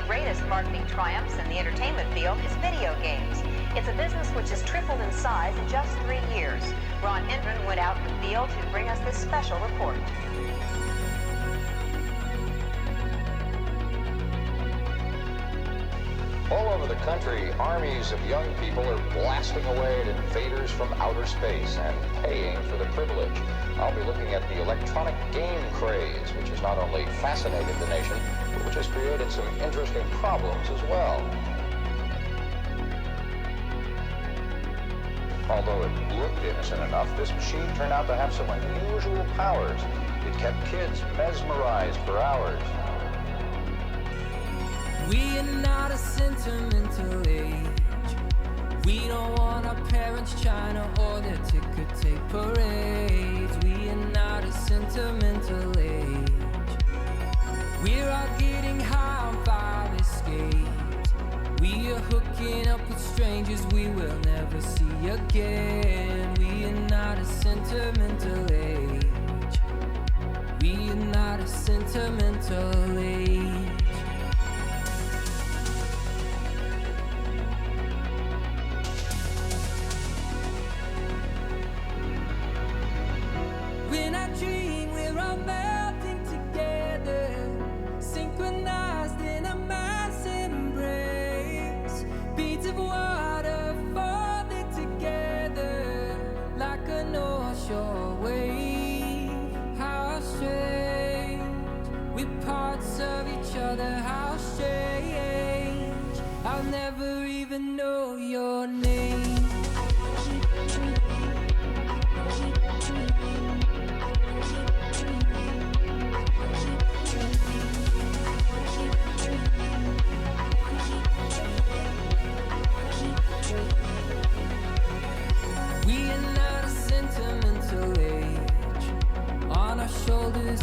greatest marketing triumphs in the entertainment field is video games. It's a business which has tripled in size in just 3 years. Ron Hendren went out in the field to bring us this special report. All over the country, armies of young people are blasting away at invaders from outer space and paying for the privilege. I'll be looking at the electronic game craze, which has not only fascinated the nation, but which has created some interesting problems as well. Although it looked innocent enough, this machine turned out to have some unusual powers. It kept kids mesmerized for hours. We are not a sentimental age. We don't want our parents' China or their ticker tape parades. We are not a sentimental age. We're all getting high on fire escapes. We are hooking up with strangers we will never see again. We are not a sentimental age. We are not a sentimental age.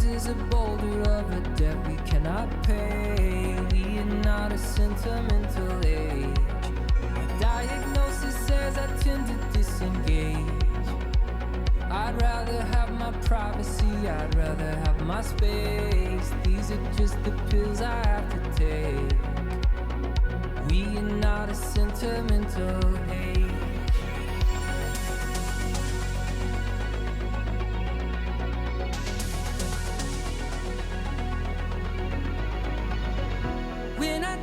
Is a boulder of a debt we cannot pay. We are not a sentimental age. My diagnosis says I tend to disengage. I'd rather have my privacy, I'd rather have my space. These are just the pills I have to take. We are not a sentimental age.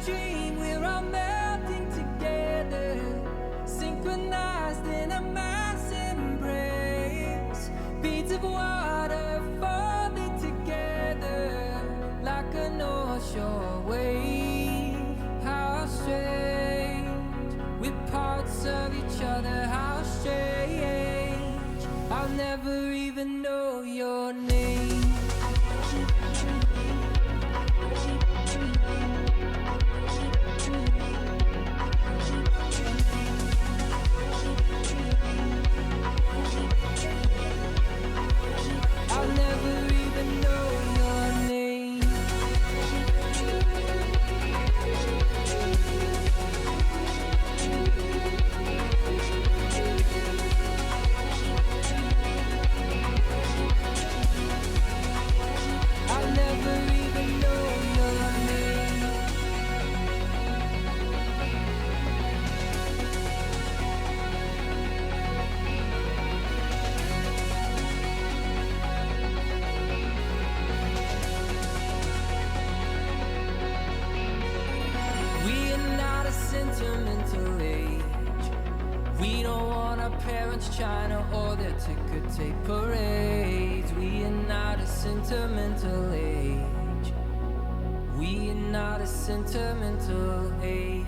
Dream, we're all melting together, synchronized in a mass embrace. Beads of water folded together like a North Shore wave. How strange, we're parts of each other, how strange. I'll never even know your name. China or their ticker tape parades. We are not a sentimental age. We are not a sentimental age.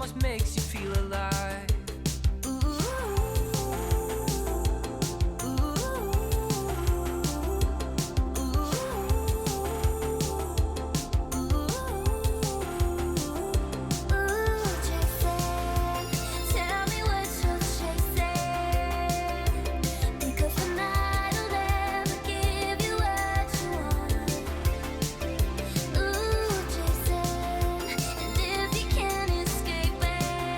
just makes you feel alive. Escape it.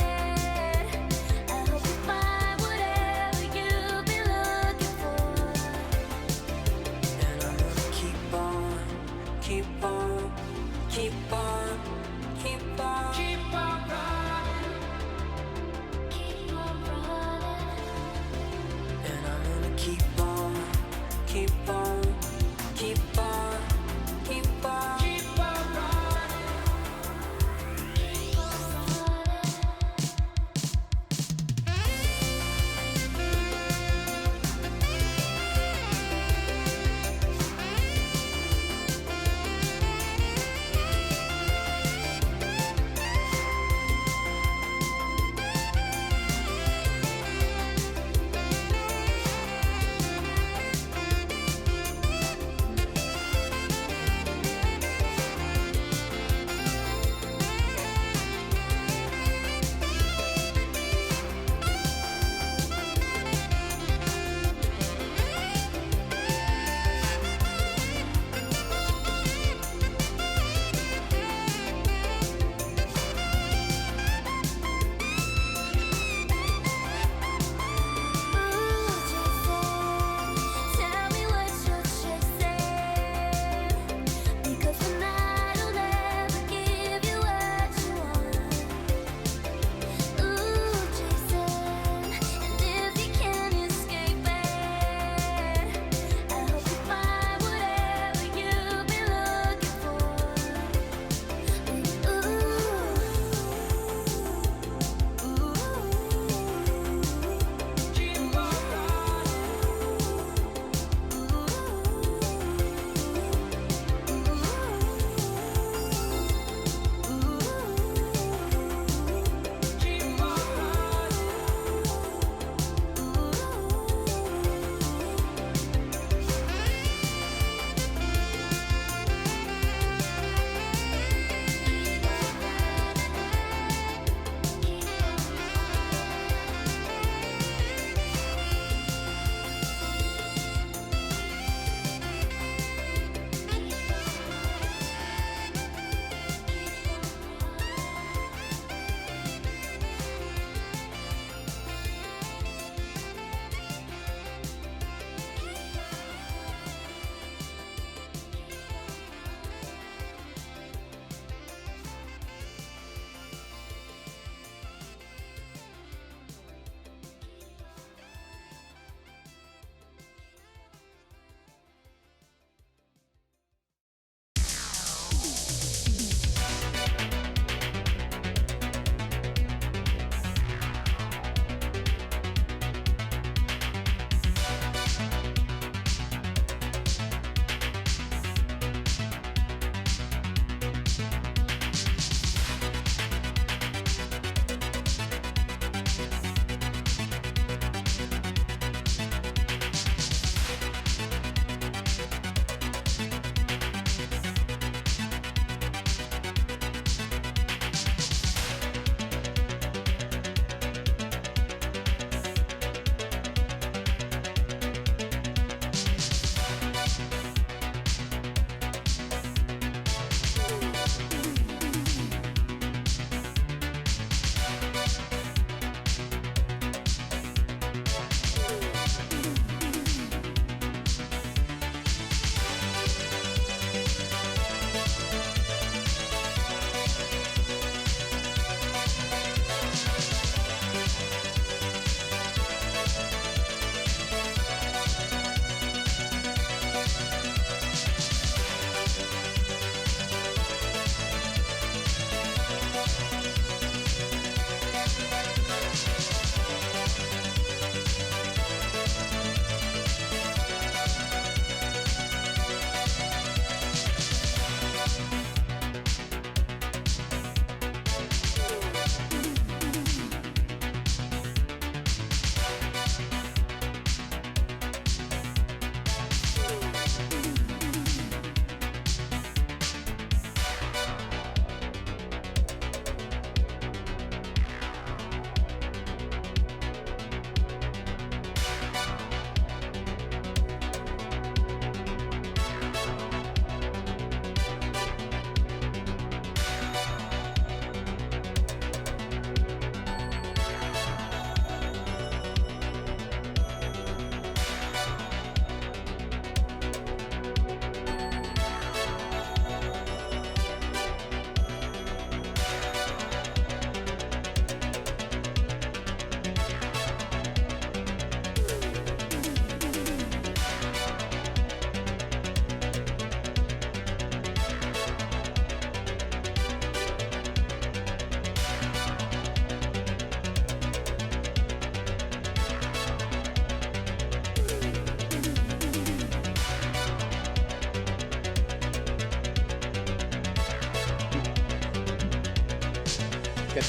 Good.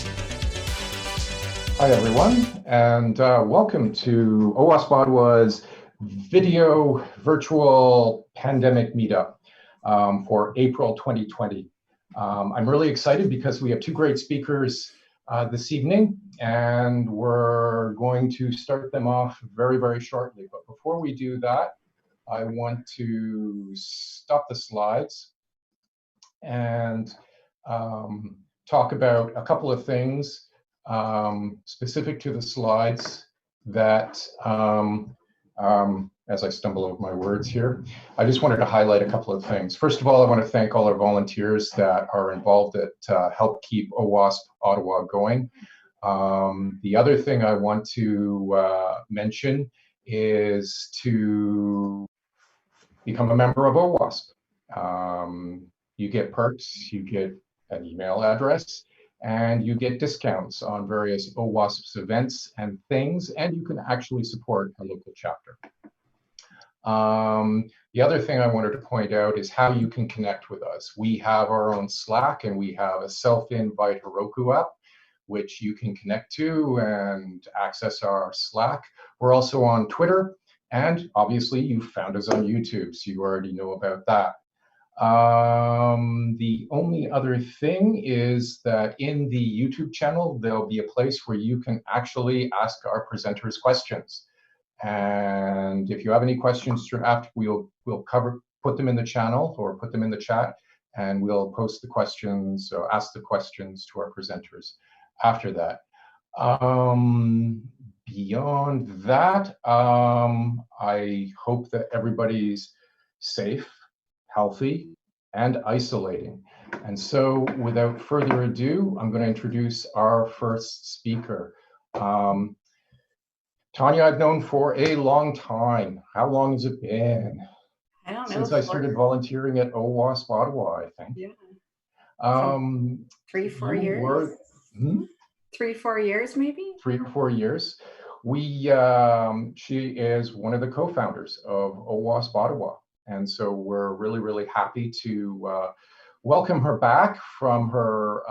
Hi, everyone, and welcome to OWASP Ottawa's video virtual pandemic meetup for April 2020. I'm really excited because we have two great speakers this evening, and we're going to start them off very, very shortly. But before we do that, I want to stop the slides and talk about a couple of things specific to the slides that, as I stumble over my words here, I just wanted to highlight a couple of things. First of all, I want to thank all our volunteers that are involved that help keep OWASP Ottawa going. The other thing I want to mention is to become a member of OWASP. You get perks, you get an email address, and you get discounts on various OWASP's events and things, and you can actually support a local chapter. The other thing I wanted to point out is how you can connect with us. We have our own Slack, and we have a self-invite Heroku app, which you can connect to and access our Slack. We're also on Twitter, and obviously you found us on YouTube, so you already know about that. The only other thing is that in the YouTube channel, there'll be a place where you can actually ask our presenters questions. And if you have any questions after, we'll put them in the channel or put them in the chat, and we'll post the questions or ask the questions to our presenters after that. Beyond that, I hope that everybody's safe, healthy, and isolating. And so without further ado, I'm going to introduce our first speaker. Tanya, I've known for a long time. How long has it been? I don't know. Since I started volunteering at OWASP Ottawa, I think. Yeah. 3, 4 years? 3, 4 years, maybe? 3 or 4 years. She is one of the co-founders of OWASP Ottawa. And so we're really, really happy to welcome her back from her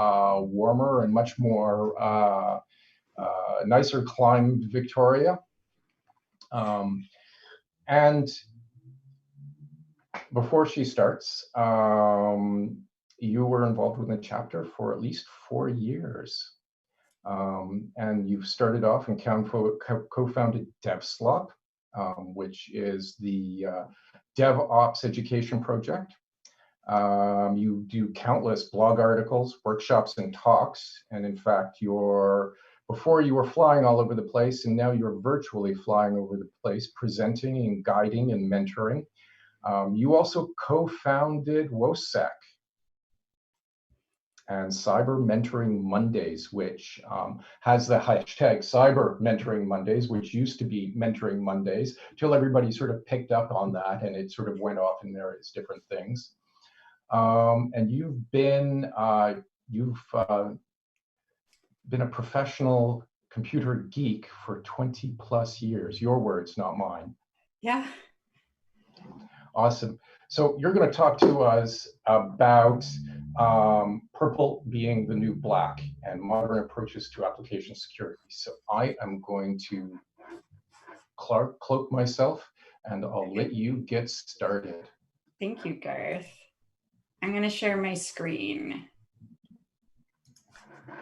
warmer and much more nicer climate, Victoria. And before she starts, you were involved with the chapter for at least 4 years. And you've started off and co-founded DevSlop, which is the DevOps education project. You do countless blog articles, workshops, and talks. And in fact, before you were flying all over the place, and now you're virtually flying over the place, presenting and guiding and mentoring. You also co-founded WOSEC and Cyber Mentoring Mondays, which has the hashtag Cyber Mentoring Mondays, which used to be Mentoring Mondays, till everybody sort of picked up on that, and it sort of went off in various different things. And you've been a professional computer geek for 20 plus years. Your words, not mine. Yeah. Awesome. So you're going to talk to us about purple being the new black and modern approaches to application security. So I am going to cloak myself, and I'll let you get started. Thank you, Garth. I'm going to share my screen.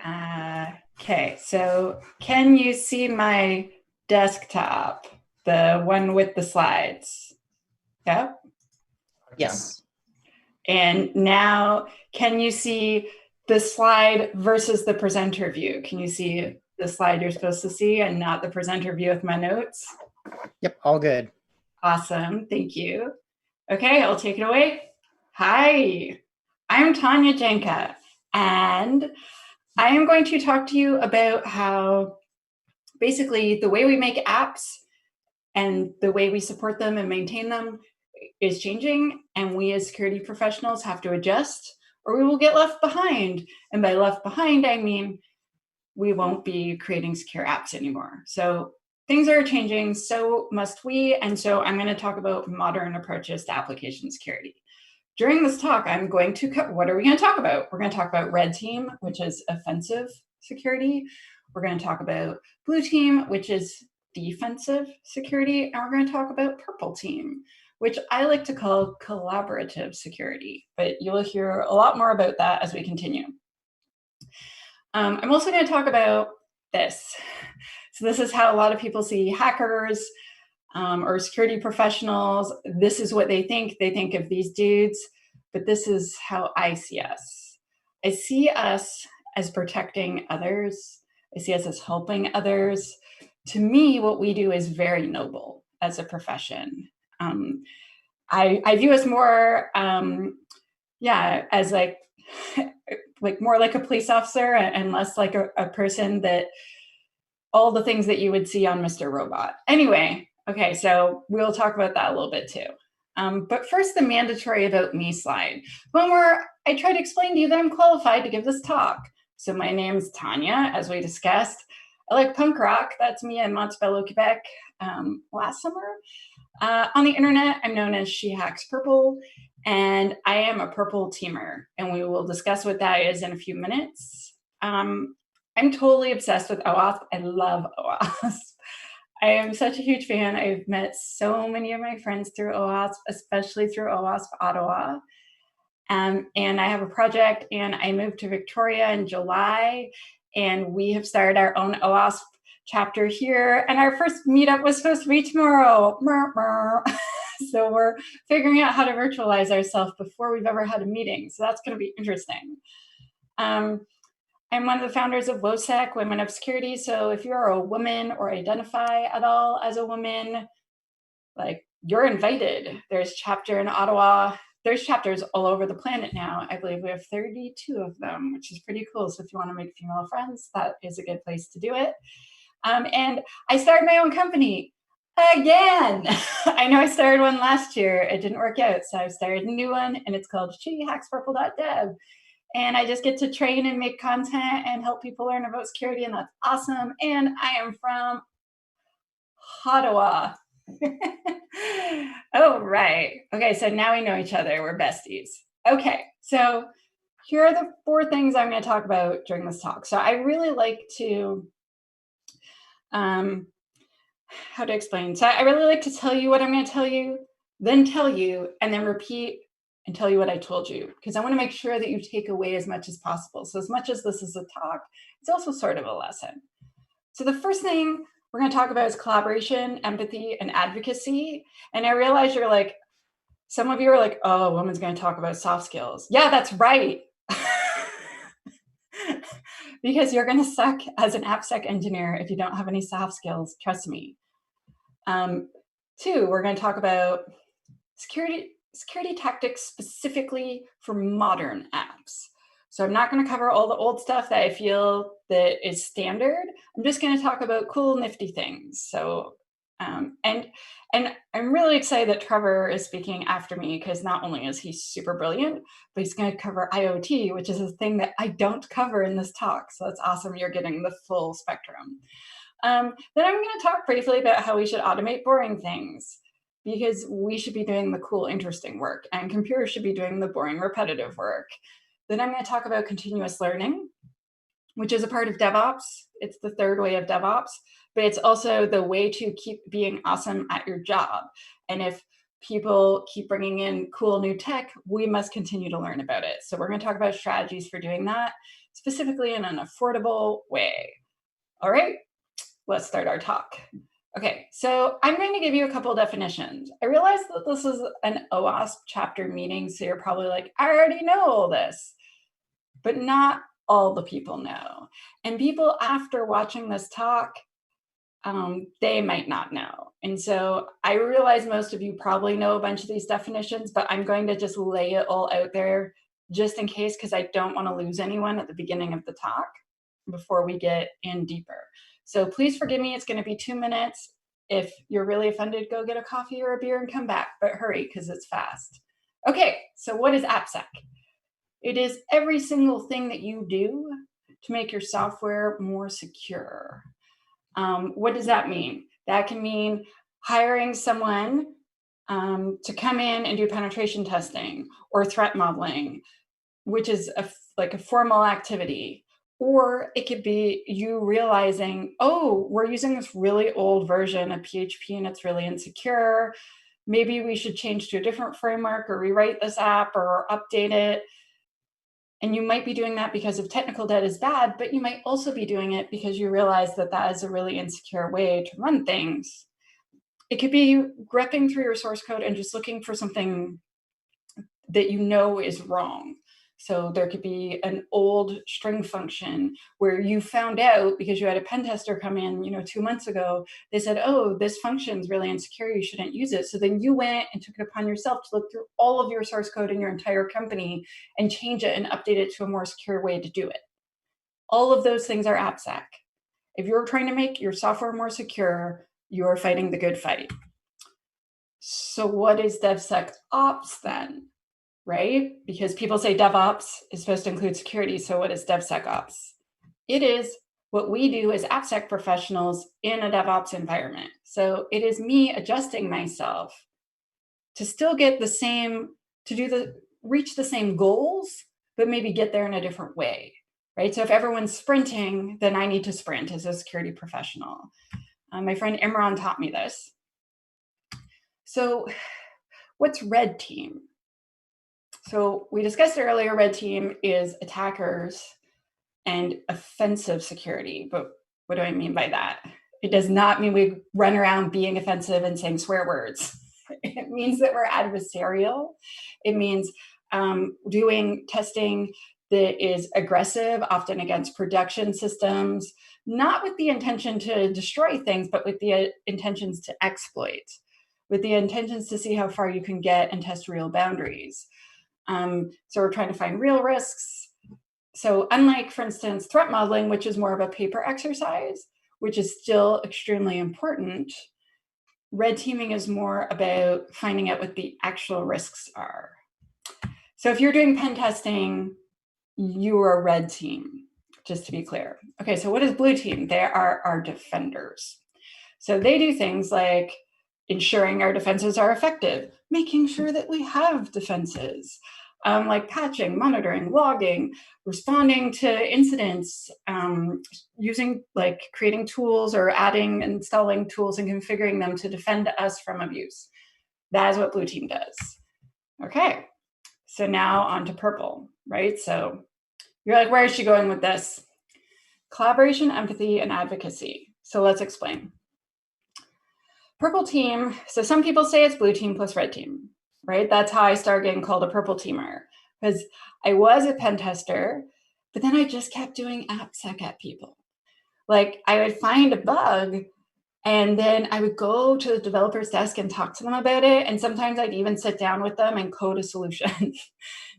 Okay, so can you see my desktop, the one with the slides? Yep. Yes. And now, can you see the slide versus the presenter view? Can you see the slide you're supposed to see and not the presenter view with my notes? Yep, all good. Awesome, thank you. Okay, I'll take it away. Hi, I'm Tanya Janca, and I am going to talk to you about how basically the way we make apps and the way we support them and maintain them is changing, and we as security professionals have to adjust or we will get left behind. And by left behind, I mean we won't be creating secure apps anymore. So things are changing, so must we. And so I'm going to talk about modern approaches to application security. During this talk, I'm going to what are we going to talk about? We're going to talk about RedTeam, which is offensive security. We're going to talk about BlueTeam, which is defensive security, and we're going to talk about PurpleTeam, which I like to call collaborative security, but you will hear a lot more about that as we continue. I'm also going to talk about this. So this is how a lot of people see hackers or security professionals. This is what they think. They think of these dudes, but this is how I see us. I see us as protecting others. I see us as helping others. To me, what we do is very noble as a profession. I view us more, as like more like a police officer and less like a person that all the things that you would see on Mr. Robot. Anyway, okay, so we'll talk about that a little bit too. But first, the mandatory about me slide, one where I try to explain to you that I'm qualified to give this talk. So my name's Tanya, as we discussed. I like punk rock. That's me in Montebello, Quebec last summer. On the internet, I'm known as She Hacks Purple, and I am a purple teamer, and we will discuss what that is in a few minutes. I'm totally obsessed with OWASP. I love OWASP. I am such a huge fan. I've met so many of my friends through OWASP, especially through OWASP Ottawa. And I have a project, and I moved to Victoria in July, and we have started our own OWASP chapter here, and our first meetup was supposed to be tomorrow. So we're figuring out how to virtualize ourselves before we've ever had a meeting. So that's going to be interesting. I'm one of the founders of WOSEC, Women of Security. So if you're a woman or identify at all as a woman, like, you're invited. There's a chapter in Ottawa. There's chapters all over the planet now. I believe we have 32 of them, which is pretty cool. So if you want to make female friends, that is a good place to do it. And I started my own company again. I know I started one last year. It didn't work out. So I started a new one, and it's called shehackspurple.dev. And I just get to train and make content and help people learn about security, and that's awesome. And I am from Ottawa. Oh, right. Okay, so now we know each other. We're besties. Okay, so here are the 4 things I'm going to talk about during this talk. So I really like to, how to explain? So I really like to tell you what I'm going to tell you, then tell you, and then repeat and tell you what I told you, because I want to make sure that you take away as much as possible. So as much as this is a talk, it's also sort of a lesson. So the first thing we're going to talk about is collaboration, empathy, and advocacy. And I realize you're like, some of you are like, oh, a woman's going to talk about soft skills. Yeah, that's right. Because you're going to suck as an ABSEC engineer if you don't have any soft skills, trust me. 2, we're going to talk about security tactics specifically for modern apps. So I'm not going to cover all the old stuff that I feel that is standard. I'm just going to talk about cool, nifty things. So, and I'm really excited that Trevor is speaking after me, because not only is he super brilliant, but he's going to cover IoT, which is a thing that I don't cover in this talk. So that's awesome. You're getting the full spectrum. Then I'm going to talk briefly about how we should automate boring things, because we should be doing the cool, interesting work, and computers should be doing the boring, repetitive work. Then I'm going to talk about continuous learning, which is a part of DevOps. It's the 3rd way of DevOps, but it's also the way to keep being awesome at your job. And if people keep bringing in cool new tech, we must continue to learn about it. So we're going to talk about strategies for doing that, specifically in an affordable way. All right, let's start our talk. Okay, so I'm going to give you a couple definitions. I realize that this is an OWASP chapter meeting, so you're probably like, I already know all this. But not all the people know. And people after watching this talk, they might not know. And so I realize most of you probably know a bunch of these definitions, but I'm going to just lay it all out there just in case, because I don't want to lose anyone at the beginning of the talk before we get in deeper. So please forgive me, it's going to be 2 minutes. If you're really offended, go get a coffee or a beer and come back, but hurry because it's fast. Okay, so what is ABSEC? It is every single thing that you do to make your software more secure. What does that mean? That can mean hiring someone to come in and do penetration testing or threat modeling, which is like a formal activity, Or it could be you realizing, oh, we're using this really old version of PHP and it's really insecure. Maybe we should change to a different framework or rewrite this app or update it. And you might be doing that because of technical debt is bad, but you might also be doing it because you realize that that is a really insecure way to run things. It could be grepping through your source code and just looking for something that you know is wrong. So there could be an old string function where you found out because you had a pen tester come in, 2 months ago. They said, oh, this function is really insecure, you shouldn't use it. So then you went and took it upon yourself to look through all of your source code in your entire company and change it and update it to a more secure way to do it. All of those things are ABSEC. If you're trying to make your software more secure, you are fighting the good fight. So what is DevSecOps then? Right? Because people say DevOps is supposed to include security. So what is DevSecOps? It is what we do as ABSEC professionals in a DevOps environment. So it is me adjusting myself to still get the same, reach the same goals, but maybe get there in a different way, right? So if everyone's sprinting, then I need to sprint as a security professional. My friend Imran taught me this. So what's RedTeam? So we discussed earlier, RedTeam is attackers and offensive security. But what do I mean by that? It does not mean we run around being offensive and saying swear words. It means that we're adversarial. It means doing testing that is aggressive, often against production systems, not with the intention to destroy things, but with the intentions to exploit, with the intentions to see how far you can get and test real boundaries. So we're trying to find real risks. So unlike, for instance, threat modeling, which is more of a paper exercise, which is still extremely important, red teaming is more about finding out what the actual risks are. So if you're doing pen testing, you are a red team, just to be clear. Okay, so what is blue team? They are our defenders. So they do things like ensuring our defenses are effective, making sure that we have defenses, like patching, monitoring, logging, responding to incidents, using like creating tools or adding, installing tools and configuring them to defend us from abuse. That is what blue team does. Okay, so now on to purple, right? So you're like, where is she going with this? Collaboration, empathy, and advocacy. So let's explain. Purple team, so some people say it's blue team plus red team, right? That's how I started getting called a purple teamer, because I was a pen tester, but then I just kept doing ABSEC at people. Like I would find a bug and then I would go to the developer's desk and talk to them about it. And sometimes I'd even sit down with them and code a solution.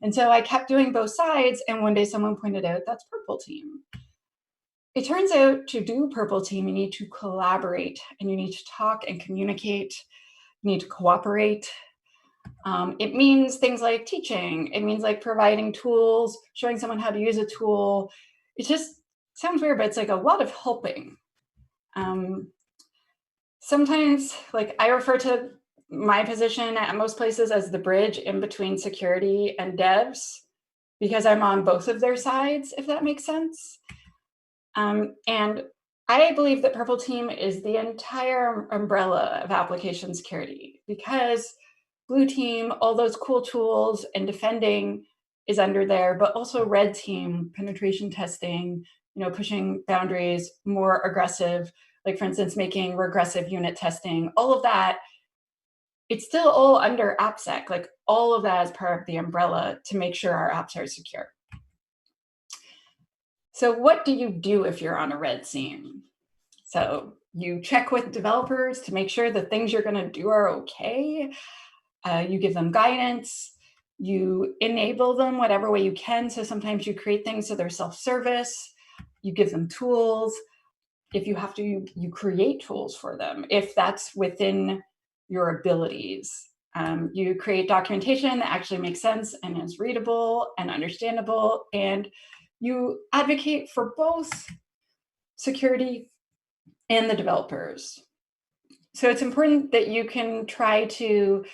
And so I kept doing both sides. And one day someone pointed out that's purple team. It turns out to do purple team, you need to collaborate and you need to talk and communicate. You need to cooperate. It means things like teaching. It means like providing tools, showing someone how to use a tool. It just sounds weird, but it's like a lot of helping. Sometimes, like I refer to my position at most places as the bridge in between security and devs, because I'm on both of their sides, if that makes sense. And I believe that Purple Team is the entire umbrella of application security, because Blue Team, all those cool tools and defending is under there, but also Red Team, penetration testing, pushing boundaries, more aggressive, like for instance, making regressive unit testing, all of that. It's still all under ABSEC, like all of that is part of the umbrella to make sure our apps are secure. So what do you do if you're on a red team? So you check with developers to make sure the things you're going to do are okay. You give them guidance. You enable them whatever way you can. So sometimes you create things so they're self-service. You give them tools. If you have to, you create tools for them, if that's within your abilities. You create documentation that actually makes sense and is readable and understandable, and you advocate for both security and the developers. So it's important that you can try to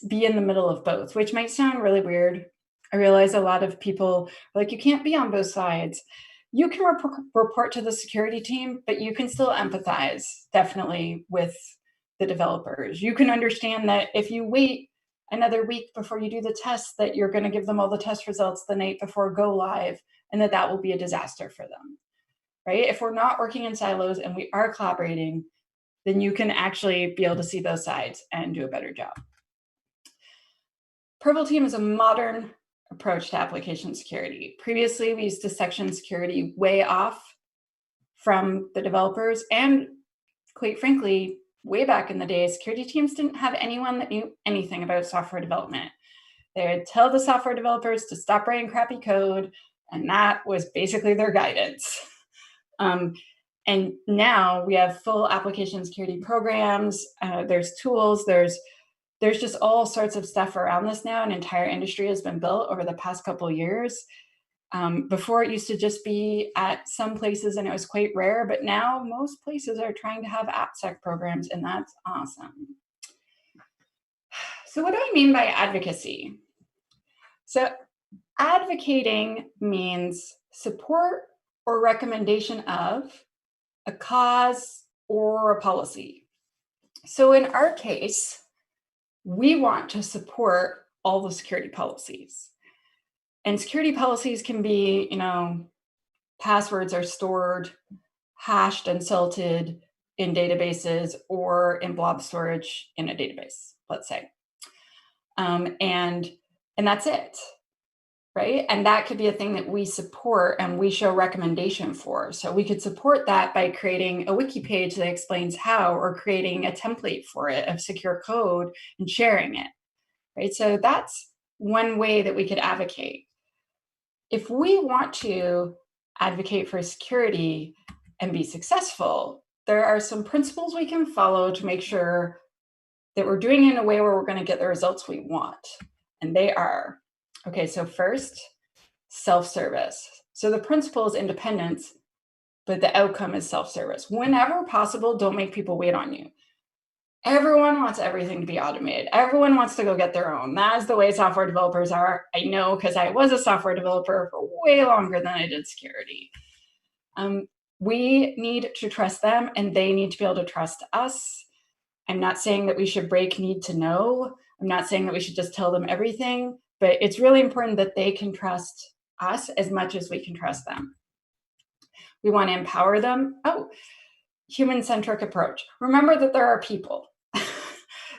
be in the middle of both, which might sound really weird. I realize a lot of people are like, you can't be on both sides. you can report to the security team, but you can still empathize definitely with the developers. You can understand that if you wait another week before you do the test, that you're going to give them all the test results the night before go live, and that will be a disaster for them, right? If we're not working in silos and we are collaborating, then you can actually be able to see those sides and do a better job. PurpleTeam is a modern approach to application security. Previously, we used to section security way off from the developers, and quite frankly, way back in the day, security teams didn't have anyone that knew anything about software development. They would tell the software developers to stop writing crappy code, and that was basically their guidance. And now we have full application security programs. There's tools. There's just all sorts of stuff around this now. An entire industry has been built over the past couple of years. Before, it used to just be at some places and it was quite rare, but now most places are trying to have ABSEC programs, and that's awesome. So what do I mean by advocacy? So advocating means support or recommendation of a cause or a policy. So in our case, we want to support all the security policies. And security policies can be, passwords are stored, hashed and salted in databases or in blob storage in a database, let's say. And that's it, right? And that could be a thing that we support and we show recommendation for. So we could support that by creating a wiki page that explains how, or creating a template for it of secure code and sharing it, right? So that's one way that we could advocate. If we want to advocate for security and be successful, there are some principles we can follow to make sure that we're doing it in a way where we're going to get the results we want. And they are, okay, so first, self-service. So the principle is independence, but the outcome is self-service. Whenever possible, don't make people wait on you. Everyone wants everything to be automated. Everyone wants to go get their own. That's the way software developers are. I know, because I was a software developer for way longer than I did security. We need to trust them, and they need to be able to trust us. I'm not saying that we should break need to know. I'm not saying that we should just tell them everything, but it's really important that they can trust us as much as we can trust them. We want to empower them. Oh, human-centric approach. Remember that there are people.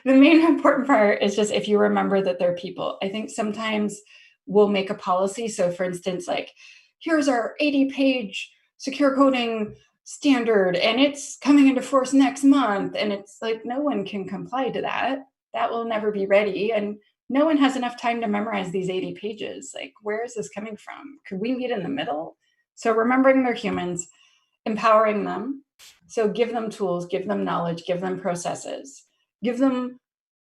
The main important part is just if you remember that they're people. I think sometimes we'll make a policy. So for instance, like, here's our 80-page secure coding standard, and it's coming into force next month. And it's like, no one can comply to that. That will never be ready. And no one has enough time to memorize these 80 pages. Like, where is this coming from? Could we meet in the middle? So remembering they're humans, empowering them. So give them tools, give them knowledge, give them processes, give them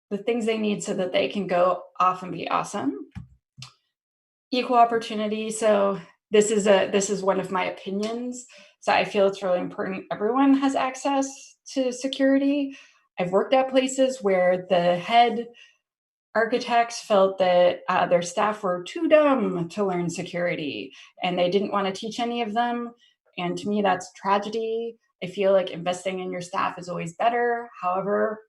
the things they need so that they can go off and be awesome. Equal opportunity. So this is one of my opinions. So I feel it's really important everyone has access to security. I've worked at places where the head architects felt that their staff were too dumb to learn security, and they didn't want to teach any of them. And to me, that's tragedy. I feel like investing in your staff is always better. However,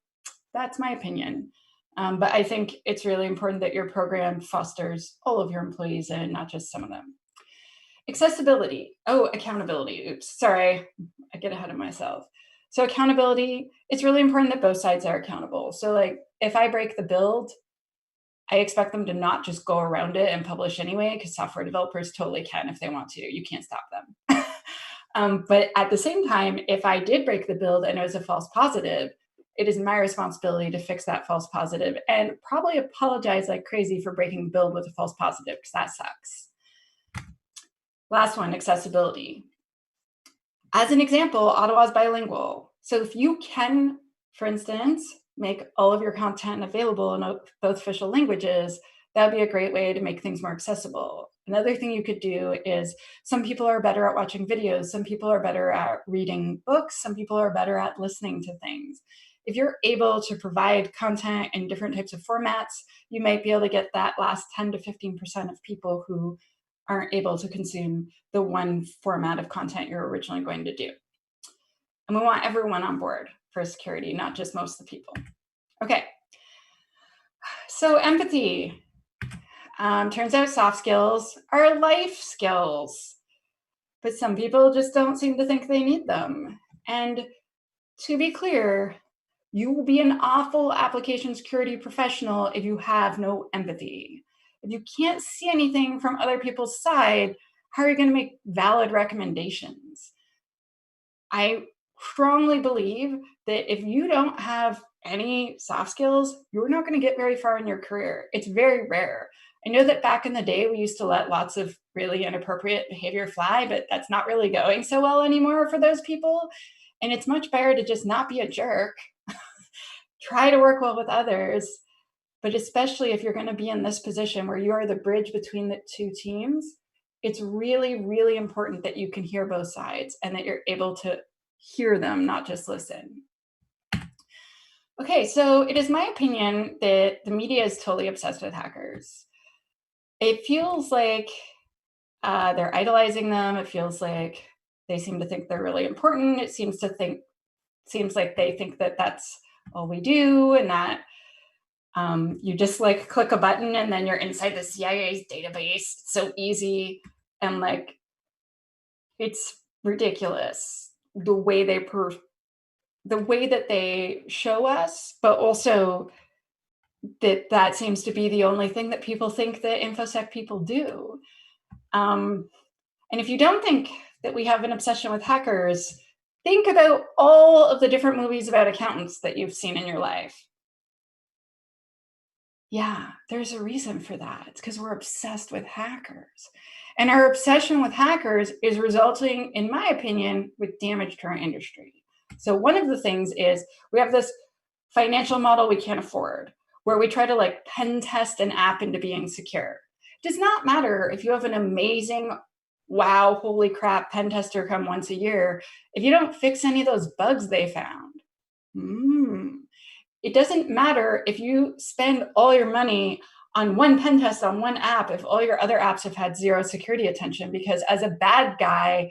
that's my opinion. But I think it's really important that your program fosters all of your employees and not just some of them. Accessibility. Oh, accountability. Oops, sorry, I get ahead of myself. So accountability, it's really important that both sides are accountable. So like, if I break the build, I expect them to not just go around it and publish anyway, because software developers totally can if they want to. You can't stop them. But at the same time, if I did break the build and it was a false positive, it is my responsibility to fix that false positive and probably apologize like crazy for breaking the build with a false positive, because that sucks. Last one, accessibility. As an example, Ottawa is bilingual. So if you can, for instance, make all of your content available in both official languages, that would be a great way to make things more accessible. Another thing you could do is, some people are better at watching videos, some people are better at reading books, some people are better at listening to things. If you're able to provide content in different types of formats, you might be able to get that last 10 to 15% of people who aren't able to consume the one format of content you're originally going to do. And we want everyone on board for security, not just most of the people. Okay, so empathy. Turns out soft skills are life skills, but some people just don't seem to think they need them. And to be clear, you will be an awful application security professional if you have no empathy. If you can't see anything from other people's side, how are you going to make valid recommendations? I strongly believe that if you don't have any soft skills, you're not going to get very far in your career. It's very rare. I know that back in the day, we used to let lots of really inappropriate behavior fly, but that's not really going so well anymore for those people. And it's much better to just not be a jerk. Try to work well with others, but especially if you're going to be in this position where you are the bridge between the two teams, it's really, really important that you can hear both sides and that you're able to hear them, not just listen. Okay, so it is my opinion that the media is totally obsessed with hackers. It feels like they're idolizing them. It feels like they seem to think they're really important. It seems like they think that that's all we do, and that you just like click a button and then you're inside the CIA's database. It's so easy, and like it's ridiculous the way that they show us, but also that seems to be the only thing that people think that InfoSec people do. And if you don't think that we have an obsession with hackers, think about all of the different movies about accountants that you've seen in your life. Yeah, there's a reason for that. It's because we're obsessed with hackers. And our obsession with hackers is resulting, in my opinion, with damage to our industry. So one of the things is we have this financial model we can't afford, where we try to like pen test an app into being secure. It does not matter if you have an amazing, wow, holy crap, pen tester come once a year, if you don't fix any of those bugs they found. It doesn't matter if you spend all your money on one pen test on one app if all your other apps have had zero security attention, because as a bad guy,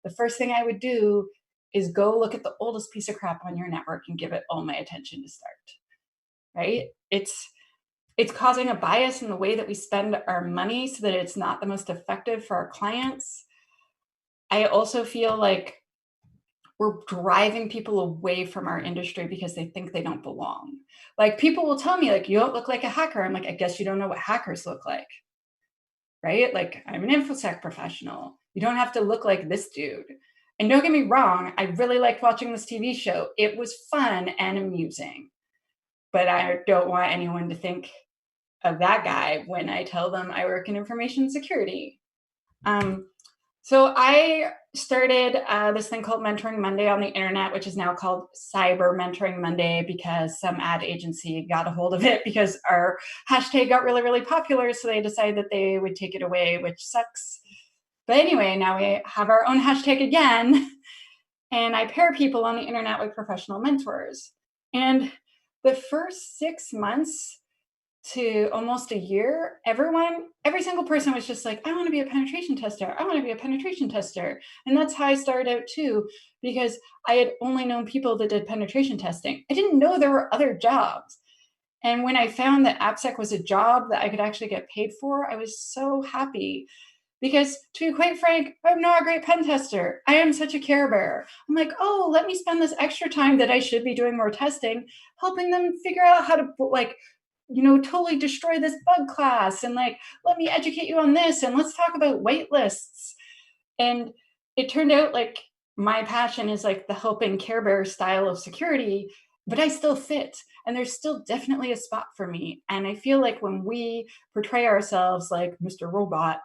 the first thing I would do is go look at the oldest piece of crap on your network and give it all my attention to start, right? It's causing a bias in the way that we spend our money so that it's not the most effective for our clients. I also feel like we're driving people away from our industry because they think they don't belong. Like people will tell me like, you don't look like a hacker. I'm like, I guess you don't know what hackers look like, right? Like I'm an InfoSec professional. You don't have to look like this dude. And don't get me wrong, I really liked watching this TV show. It was fun and amusing, but I don't want anyone to think of that guy when I tell them I work in information security. So I started this thing called Mentoring Monday on the internet, which is now called Cyber Mentoring Monday because some ad agency got a hold of it because our hashtag got really, really popular. So they decided that they would take it away, which sucks. But anyway, now we have our own hashtag again. And I pair people on the internet with professional mentors. And the first 6 months to almost a year, every single person was just like, I want to be a penetration tester. I want to be a penetration tester. And that's how I started out too, because I had only known people that did penetration testing. I didn't know there were other jobs. And when I found that ABSEC was a job that I could actually get paid for, I was so happy. Because to be quite frank, I'm not a great pen tester. I am such a care bear. I'm like, oh, let me spend this extra time that I should be doing more testing, helping them figure out how to like, totally destroy this bug class, and like, let me educate you on this, and let's talk about waitlists. And it turned out like my passion is like the helping care bear style of security, but I still fit. And there's still definitely a spot for me. And I feel like when we portray ourselves like Mr. Robot,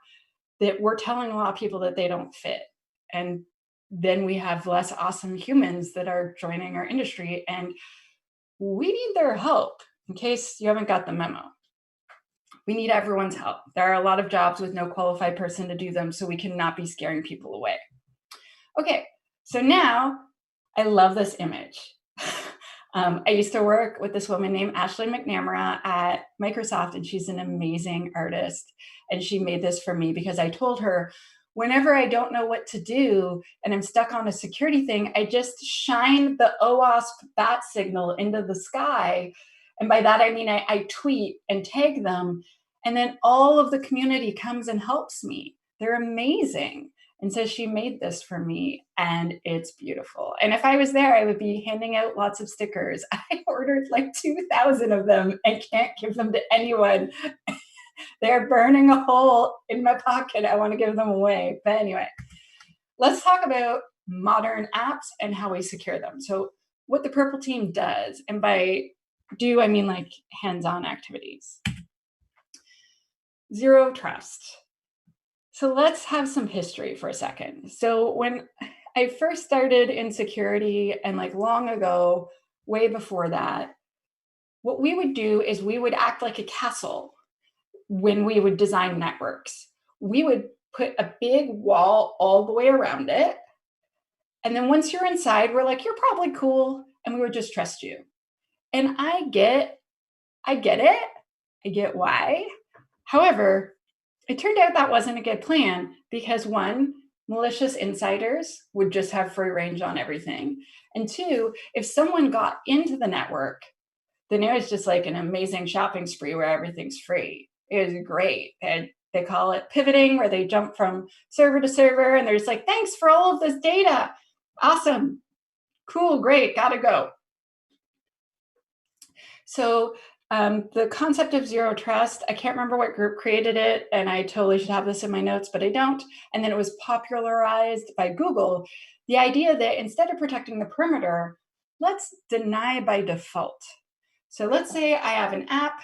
that we're telling a lot of people that they don't fit. And then we have less awesome humans that are joining our industry, and we need their help. In case you haven't got the memo, we need everyone's help. There are a lot of jobs with no qualified person to do them, so we cannot be scaring people away. Okay, so now I love this image. I used to work with this woman named Ashley McNamara at Microsoft, and she's an amazing artist. And she made this for me because I told her, whenever I don't know what to do and I'm stuck on a security thing, I just shine the OWASP bat signal into the sky. And by that, I mean, I tweet and tag them. And then all of the community comes and helps me. They're amazing. And so she made this for me, and it's beautiful. And if I was there, I would be handing out lots of stickers. I ordered like 2,000 of them and can't give them to anyone. They're burning a hole in my pocket. I want to give them away. But anyway, let's talk about modern apps and how we secure them. So what the PurpleTeam does, and by do, I mean like hands-on activities. Zero trust. So let's have some history for a second. So when I first started in security, and like long ago, way before that, what we would do is we would act like a castle when we would design networks. We would put a big wall all the way around it. And then once you're inside, we're like, you're probably cool. And we would just trust you. And I get it. I get why. However, it turned out that wasn't a good plan because one, malicious insiders would just have free range on everything. And two, if someone got into the network, then it was just like an amazing shopping spree where everything's free. It was great. And they call it pivoting, where they jump from server to server and they're just like, thanks for all of this data. Awesome. Cool, great, gotta go. So the concept of zero trust, I can't remember what group created it, and I totally should have this in my notes, but I don't. And then it was popularized by Google, the idea that instead of protecting the perimeter, let's deny by default. So let's say I have an app,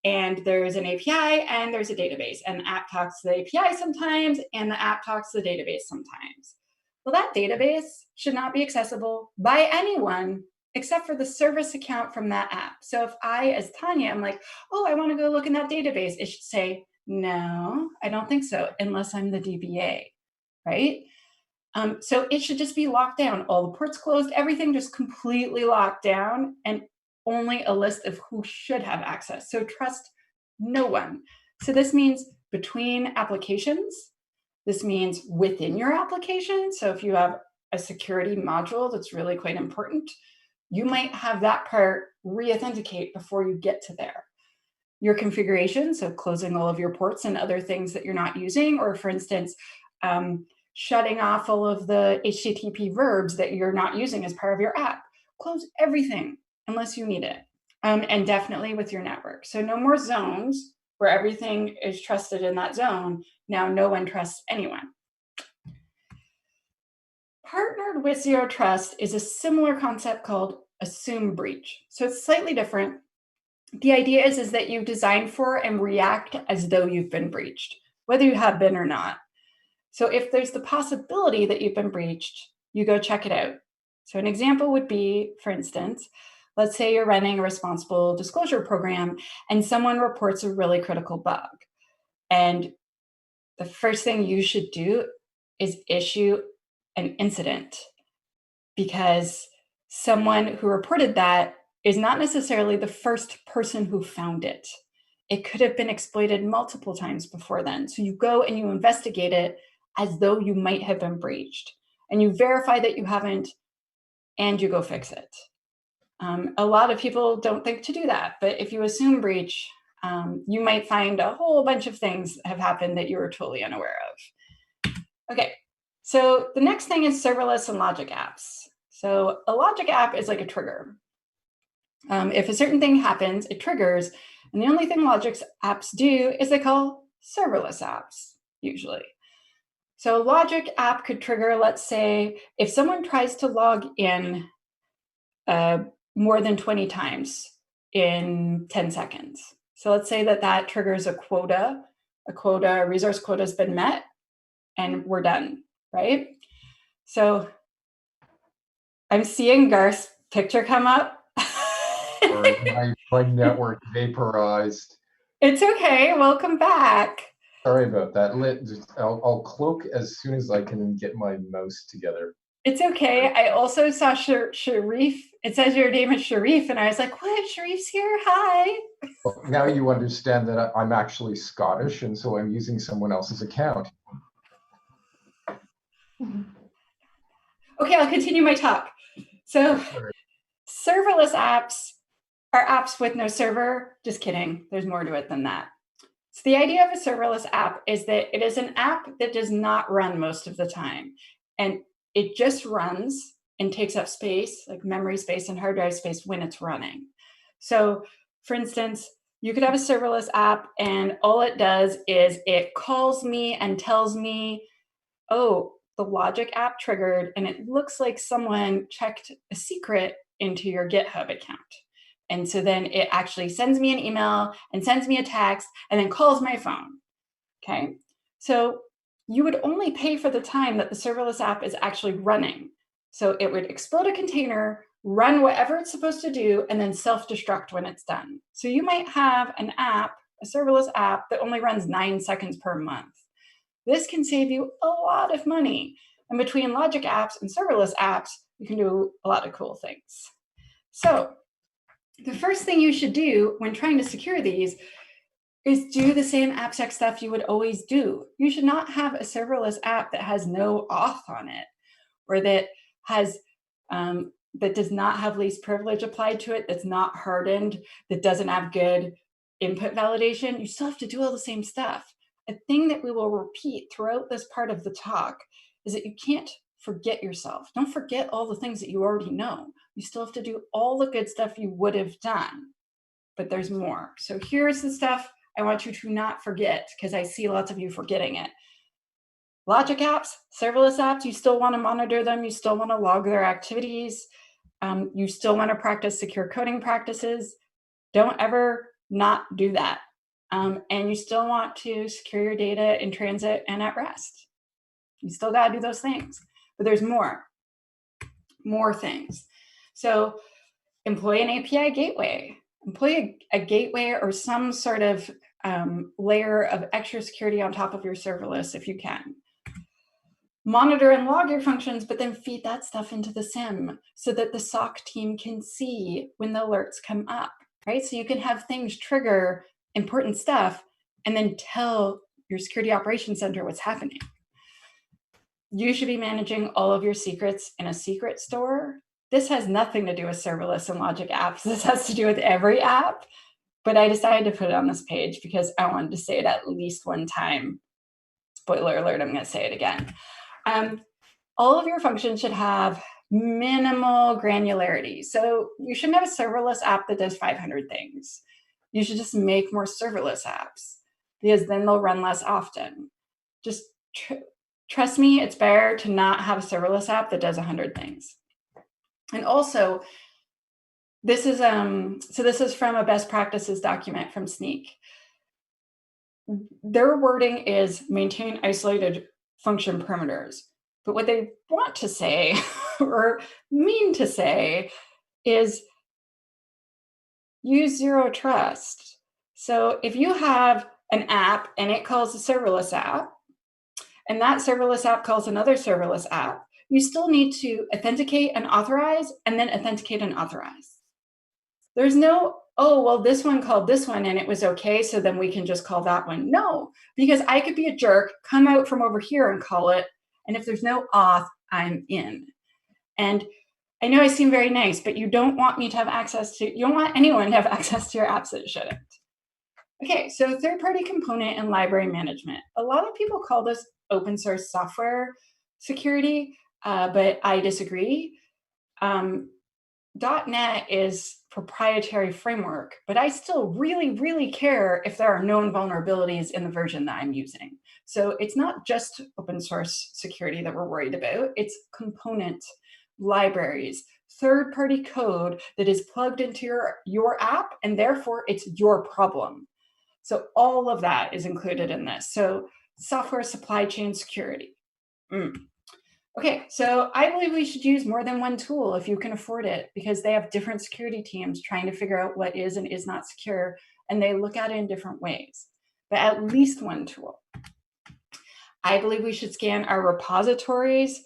and there's an API, and there's a database, and the app talks to the API sometimes, and the app talks to the database sometimes. Well, that database should not be accessible by anyone except for the service account from that app. So if I, as Tanya, I'm like, oh, I want to go look in that database, it should say, no, I don't think so, unless I'm the DBA, right? So it should just be locked down. All the ports closed, everything just completely locked down, and only a list of who should have access. So trust no one. So this means between applications. This means within your application. So if you have a security module that's really quite important, you might have that part re-authenticate before you get to there. Your configuration, so closing all of your ports and other things that you're not using, or for instance, shutting off all of the HTTP verbs that you're not using as part of your app. Close everything unless you need it. And definitely with your network. So no more zones where everything is trusted in that zone. Now no one trusts anyone. Partnered with zero trust is a similar concept called assume breach. So it's slightly different. The idea is that you design for and react as though you've been breached, whether you have been or not. So if there's the possibility that you've been breached, you go check it out. So an example would be, for instance, let's say you're running a responsible disclosure program and someone reports a really critical bug. And the first thing you should do is issue an incident, because someone who reported that is not necessarily the first person who found it. It could have been exploited multiple times before then. So you go and you investigate it as though you might have been breached, and you verify that you haven't, and you go fix it. A lot of people don't think to do that, but if you assume breach, you might find a whole bunch of things have happened that you were totally unaware of. Okay, so the next thing is serverless and logic apps. So a logic app is like a trigger. If a certain thing happens, it triggers, and the only thing logic apps do is they call serverless apps, usually. So a logic app could trigger, let's say, if someone tries to log in more than 20 times in 10 seconds. So let's say that that triggers a resource quota has been met, and we're done, right? So I'm seeing Garth's picture come up. my network vaporized. It's okay, welcome back. Sorry about that. I'll cloak as soon as I can get my mouse together. It's okay. I also saw Sharif. It says your name is Sharif, and I was like, what? Sharif's here? Hi. Well, now you understand that I'm actually Scottish, and so I'm using someone else's account. Okay, I'll continue my talk. So serverless apps are apps with no server. Just kidding. There's more to it than that. So the idea of a serverless app is that it is an app that does not run most of the time. And it just runs and takes up space, like memory space and hard drive space when it's running. So for instance, you could have a serverless app and all it does is it calls me and tells me, oh, the logic app triggered and it looks like someone checked a secret into your GitHub account. And so then it actually sends me an email and sends me a text and then calls my phone, okay? So you would only pay for the time that the serverless app is actually running. So it would explode a container, run whatever it's supposed to do, and then self-destruct when it's done. So you might have an app, a serverless app that only runs 9 seconds per month. This can save you a lot of money. And between logic apps and serverless apps, you can do a lot of cool things. So the first thing you should do when trying to secure these is do the same ABSEC stuff you would always do. You should not have a serverless app that has no auth on it, or that has that does not have least privilege applied to it, that's not hardened, that doesn't have good input validation. You still have to do all the same stuff. A thing that we will repeat throughout this part of the talk is that you can't forget yourself. Don't forget all the things that you already know. You still have to do all the good stuff you would have done, but there's more. So here's the stuff I want you to not forget, because I see lots of you forgetting it. Logic apps, serverless apps, you still want to monitor them. You still want to log their activities. You still want to practice secure coding practices. Don't ever not do that. And you still want to secure your data in transit and at rest. You still got to do those things, but there's more things. So employ an API gateway, employ a gateway or some sort of layer of extra security on top of your serverless if you can. Monitor and log your functions, but then feed that stuff into the SIM so that the SOC team can see when the alerts come up, right? So you can have things trigger important stuff and then tell your security operations center what's happening. You should be managing all of your secrets in a secret store. This has nothing to do with serverless and logic apps. This has to do with every app, but I decided to put it on this page because I wanted to say it at least one time. Spoiler alert, I'm going to say it again. All of your functions should have minimal granularity. So you shouldn't have a serverless app that does 500 things. You should just make more serverless apps because then they'll run less often. Just trust me, it's better to not have a serverless app that does 100 things. And also, this is from a best practices document from Sneak. Their wording is maintain isolated function perimeters. But what they want to say or mean to say is use zero trust. So if you have an app and it calls a serverless app, and that serverless app calls another serverless app, you still need to authenticate and authorize, and then authenticate and authorize. There's no, oh, well, this one called this one and it was okay, so then we can just call that one. No, because I could be a jerk, come out from over here and call it, and if there's no auth, I'm in. And I know I seem very nice, but you don't want me to have access to, you don't want anyone to have access to your apps that shouldn't. Okay, so third-party component and library management. A lot of people call this open source software security, but I disagree. .NET is proprietary framework, but I still really, really care if there are known vulnerabilities in the version that I'm using. So it's not just open source security that we're worried about, it's component libraries, third-party code that is plugged into your app, and therefore it's your problem. So all of that is included in this. So software supply chain security. Okay, so I believe we should use more than one tool if you can afford it, because they have different security teams trying to figure out what is and is not secure, and they look at it in different ways, but at least one tool. I believe we should scan our repositories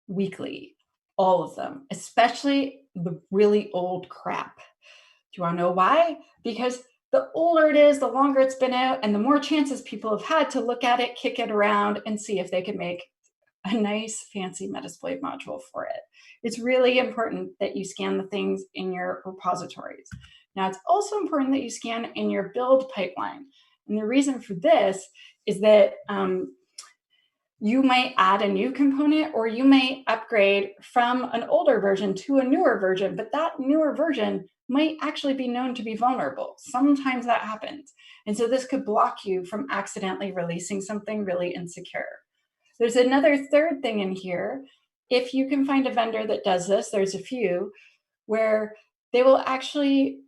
weekly. all of them, especially the really old crap. Do you want to know why? Because the older it is, the longer it's been out, and the more chances people have had to look at it, kick it around, and see if they can make a nice fancy Metasploit module for it. It's really important that you scan the things in your repositories. Now, it's also important that you scan in your build pipeline. And the reason for this is that you might add a new component, or you may upgrade from an older version to a newer version, but that newer version might actually be known to be vulnerable. Sometimes that happens. And so this could block you from accidentally releasing something really insecure. There's another third thing in here. If you can find a vendor that does this, there's a few, where they will actually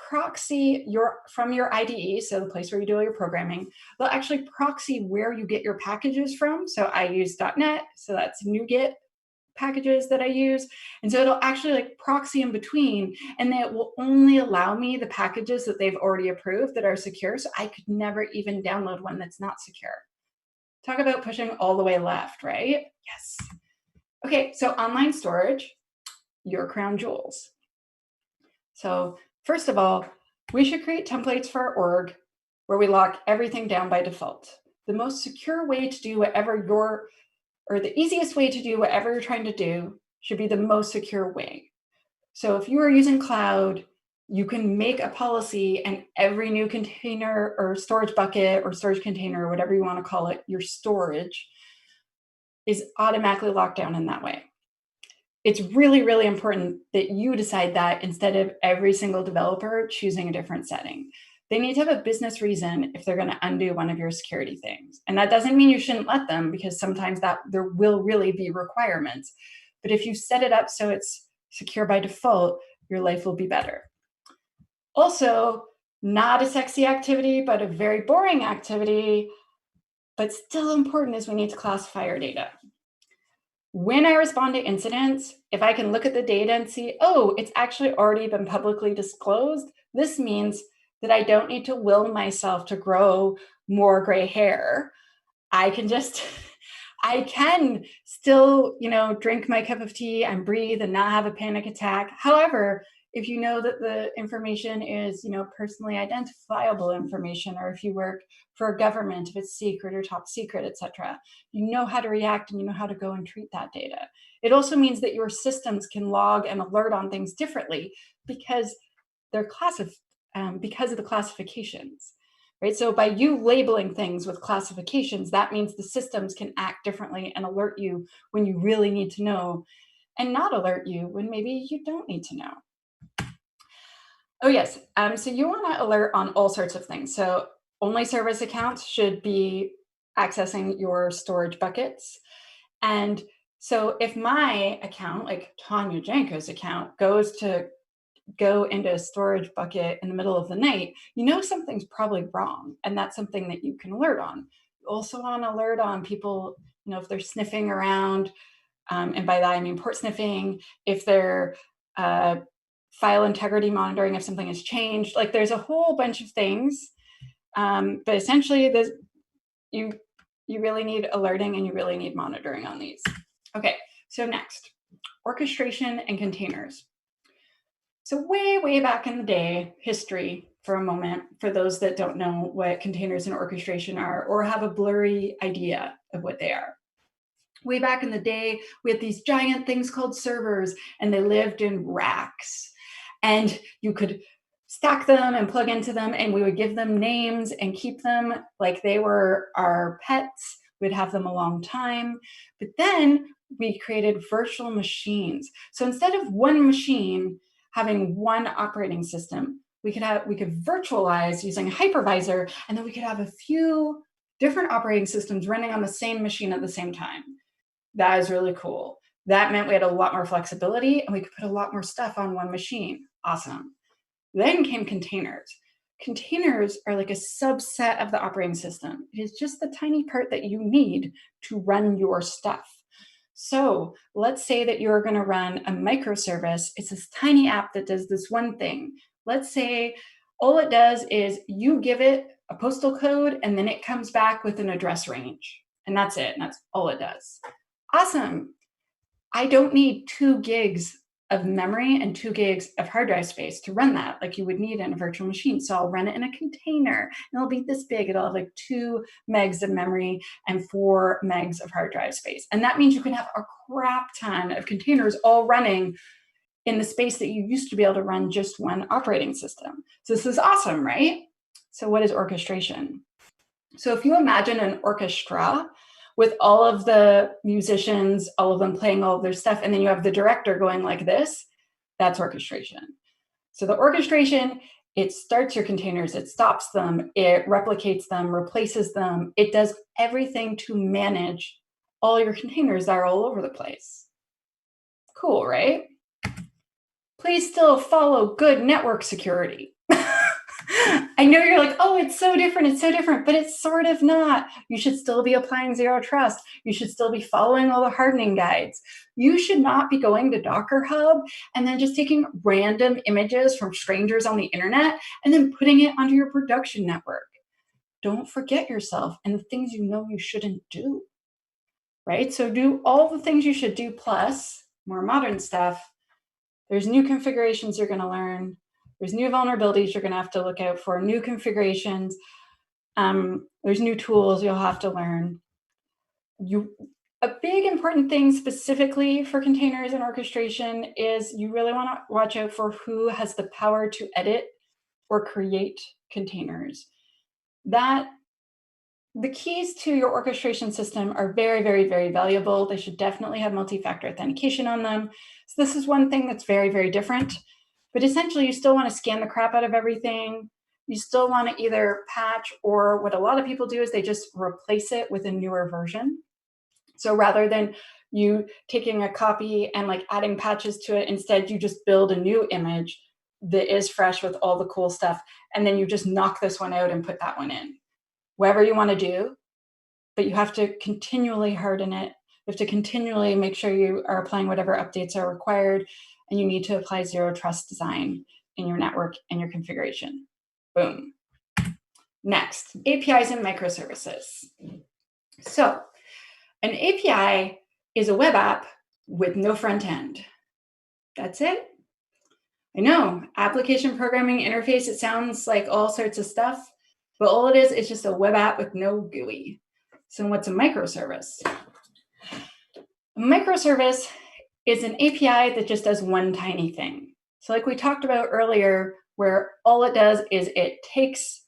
proxy from your IDE, so the place where you do all your programming, they'll actually proxy where you get your packages from. So I use .NET, so that's NuGet packages that I use. And so it'll actually like proxy in between, and it will only allow me the packages that they've already approved that are secure, so I could never even download one that's not secure. Talk about pushing all the way left, right? Yes. Okay, so online storage, your crown jewels. So first of all, we should create templates for our org where we lock everything down by default. The most secure way to do whatever the easiest way to do whatever you're trying to do should be the most secure way. So if you are using cloud, you can make a policy, and every new container or storage bucket or storage container, or whatever you want to call it, your storage is automatically locked down in that way. It's really, really important that you decide that instead of every single developer choosing a different setting. They need to have a business reason if they're going to undo one of your security things. And that doesn't mean you shouldn't let them, because sometimes there will really be requirements. But if you set it up so it's secure by default, your life will be better. Also, not a sexy activity, but a very boring activity, but still important, is we need to classify our data. When I respond to incidents, if I can look at the data and see, oh, it's actually already been publicly disclosed, this means that I don't need to will myself to grow more gray hair. I can still, drink my cup of tea and breathe and not have a panic attack. However, if you know that the information is, personally identifiable information, or if you work for a government, if it's secret or top secret, etc., you know how to react and you know how to go and treat that data. It also means that your systems can log and alert on things differently because they're because of the classifications, right? So by you labeling things with classifications, that means the systems can act differently and alert you when you really need to know, and not alert you when maybe you don't need to know. Oh yes, so you want to alert on all sorts of things. So only service accounts should be accessing your storage buckets. And so if my account, like Tanya Janca's account, goes to go into a storage bucket in the middle of the night, something's probably wrong. And that's something that you can alert on. You also want to alert on people, if they're sniffing around, and by that I mean port sniffing, if they're file integrity monitoring, if something has changed. Like there's a whole bunch of things, but essentially you really need alerting and you really need monitoring on these. Okay, so next, orchestration and containers. So way back in the day, history for a moment, for those that don't know what containers and orchestration are, or have a blurry idea of what they are. Way back in the day, we had these giant things called servers, and they lived in racks. And you could stack them and plug into them, and we would give them names and keep them like they were our pets. We'd have them a long time. But then we created virtual machines. So instead of one machine having one operating system, we could virtualize using a hypervisor, and then we could have a few different operating systems running on the same machine at the same time. That is really cool. That meant we had a lot more flexibility and we could put a lot more stuff on one machine. Awesome. Then came containers. Containers are like a subset of the operating system. It is just the tiny part that you need to run your stuff. So let's say that you're going to run a microservice. It's this tiny app that does this one thing. Let's say all it does is you give it a postal code and then it comes back with an address range. And that's it. And that's all it does. Awesome. I don't need 2 gigs of memory and 2 gigs of hard drive space to run that like you would need in a virtual machine. So I'll run it in a container and it'll be this big. It'll have like 2 megs of memory and 4 megs of hard drive space. And that means you can have a crap ton of containers all running in the space that you used to be able to run just one operating system. So this is awesome, right? So what is orchestration? So if you imagine an orchestra with all of the musicians, all of them playing all of their stuff, and then you have the director going like this, that's orchestration. So the orchestration, it starts your containers, it stops them, it replicates them, replaces them. It does everything to manage all your containers that are all over the place. Cool, right? Please still follow good network security. I know you're like, oh, it's so different, but it's sort of not. You should still be applying zero trust. You should still be following all the hardening guides. You should not be going to Docker Hub and then just taking random images from strangers on the internet and then putting it onto your production network. Don't forget yourself and the things you know you shouldn't do, right? So do all the things you should do plus more modern stuff. There's new configurations you're going to learn. There's new vulnerabilities you're going to have to look out for, new configurations. There's new tools you'll have to learn. A big important thing specifically for containers and orchestration is you really want to watch out for who has the power to edit or create containers. The keys to your orchestration system are very, very, very valuable. They should definitely have multi-factor authentication on them. So this is one thing that's very, very different. But essentially, you still want to scan the crap out of everything. You still want to either patch, or what a lot of people do is they just replace it with a newer version. So rather than you taking a copy and like adding patches to it, instead you just build a new image that is fresh with all the cool stuff. And then you just knock this one out and put that one in. Whatever you want to do, but you have to continually harden it. You have to continually make sure you are applying whatever updates are required. And you need to apply zero trust design in your network and your configuration. Boom. Next, APIs and microservices. So an API is a web app with no front end. That's it. I know, application programming interface, it sounds like all sorts of stuff, but all it is just a web app with no GUI. So what's a microservice? A microservice is an API that just does one tiny thing. So like we talked about earlier, where all it does is it takes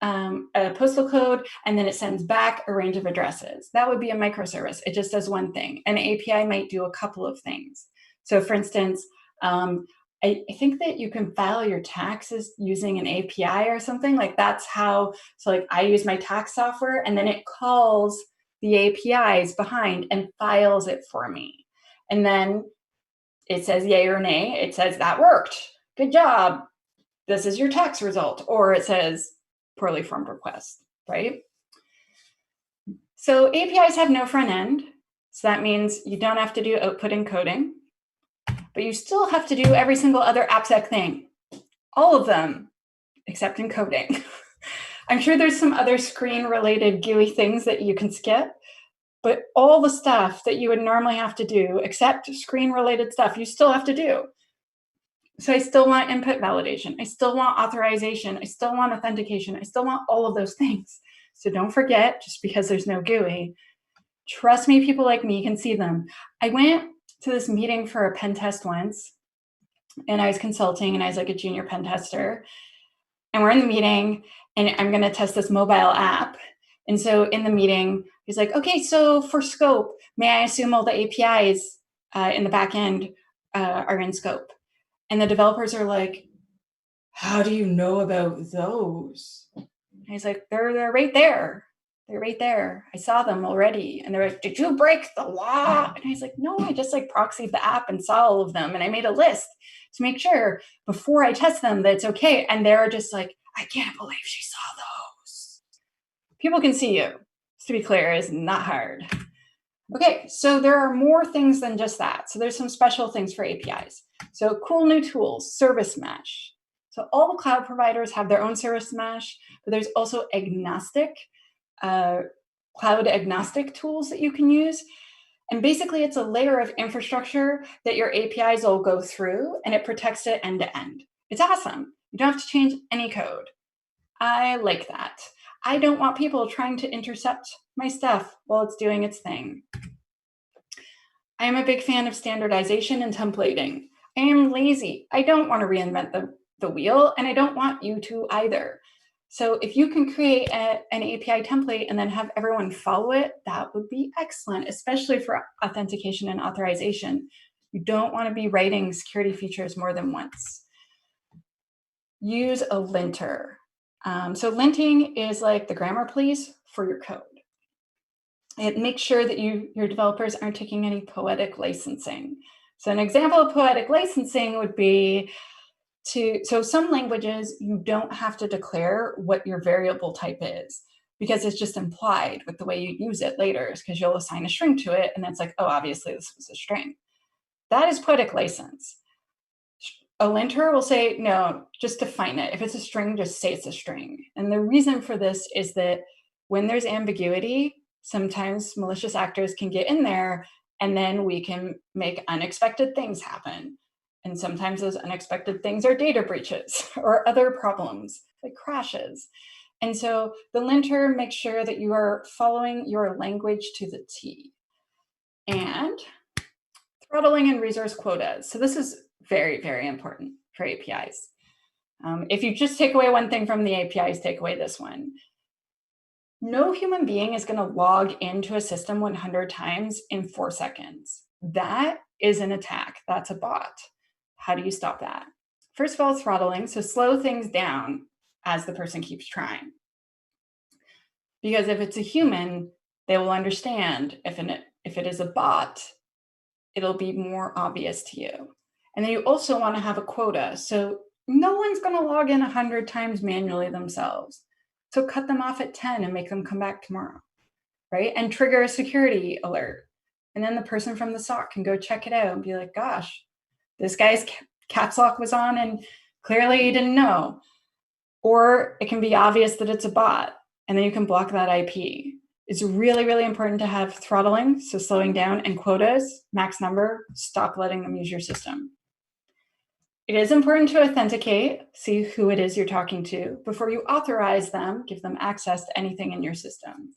a postal code and then it sends back a range of addresses. That would be a microservice. It just does one thing. An API might do a couple of things. So for instance, I think that you can file your taxes using an API or something. Like that's how, so like I use my tax software and then it calls the APIs behind and files it for me. And then it says yay or nay. It says that worked. Good job. This is your tax result. Or it says poorly formed request, right? So APIs have no front end. So that means you don't have to do output encoding, but you still have to do every single other ABSEC thing. All of them, except encoding. I'm sure there's some other screen-related GUI things that you can skip, but all the stuff that you would normally have to do, except screen-related stuff, you still have to do. So I still want input validation. I still want authorization. I still want authentication. I still want all of those things. So don't forget, just because there's no GUI, trust me, people like me can see them. I went to this meeting for a pen test once, and I was consulting, and I was like a junior pen tester. And we're in the meeting, and I'm going to test this mobile app. And so in the meeting, he's like, okay, so for scope, may I assume all the APIs in the back end are in scope? And the developers are like, how do you know about those? And he's like, they're right there. They're right there. I saw them already. And they're like, did you break the law? And he's like, no, I just like proxied the app and saw all of them. And I made a list to make sure before I test them that it's okay. And they're just like, I can't believe she saw those. People can see you. Just to be clear, it's not hard. Okay, so there are more things than just that. So there's some special things for APIs. So cool new tools, service mesh. So all the cloud providers have their own service mesh, but there's also agnostic, cloud agnostic tools that you can use. And basically, it's a layer of infrastructure that your APIs will go through, and it protects it end to end. It's awesome. You don't have to change any code. I like that. I don't want people trying to intercept my stuff while it's doing its thing. I am a big fan of standardization and templating. I am lazy. I don't want to reinvent the wheel, and I don't want you to either. So if you can create an API template and then have everyone follow it, that would be excellent, especially for authentication and authorization. You don't want to be writing security features more than once. Use a linter. So linting is like the grammar police for your code. It makes sure that your developers aren't taking any poetic licensing. So an example of poetic licensing would be so some languages, you don't have to declare what your variable type is because it's just implied with the way you use it later, because you'll assign a string to it and it's like, oh, obviously this was a string. That is poetic license. A linter will say, no, just define it. If it's a string, just say it's a string. And the reason for this is that when there's ambiguity, sometimes malicious actors can get in there and then we can make unexpected things happen. And sometimes those unexpected things are data breaches or other problems like crashes. And so the linter makes sure that you are following your language to the T. And throttling and resource quotas. So this is very, very important for APIs. If you just take away one thing from the APIs, take away this one. No human being is going to log into a system 100 times in 4 seconds. That is an attack. That's a bot. How do you stop that? First of all, throttling. So slow things down as the person keeps trying. Because if it's a human, they will understand. If it is a bot, it'll be more obvious to you. And then you also want to have a quota. So no one's going to log in 100 times manually themselves. So cut them off at 10 and make them come back tomorrow, right? And trigger a security alert. And then the person from the SOC can go check it out and be like, gosh, this guy's caps lock was on and clearly he didn't know. Or it can be obvious that it's a bot and then you can block that IP. It's really, really important to have throttling, so slowing down, and quotas, max number, stop letting them use your system. It is important to authenticate, see who it is you're talking to. Before you authorize them, give them access to anything in your system.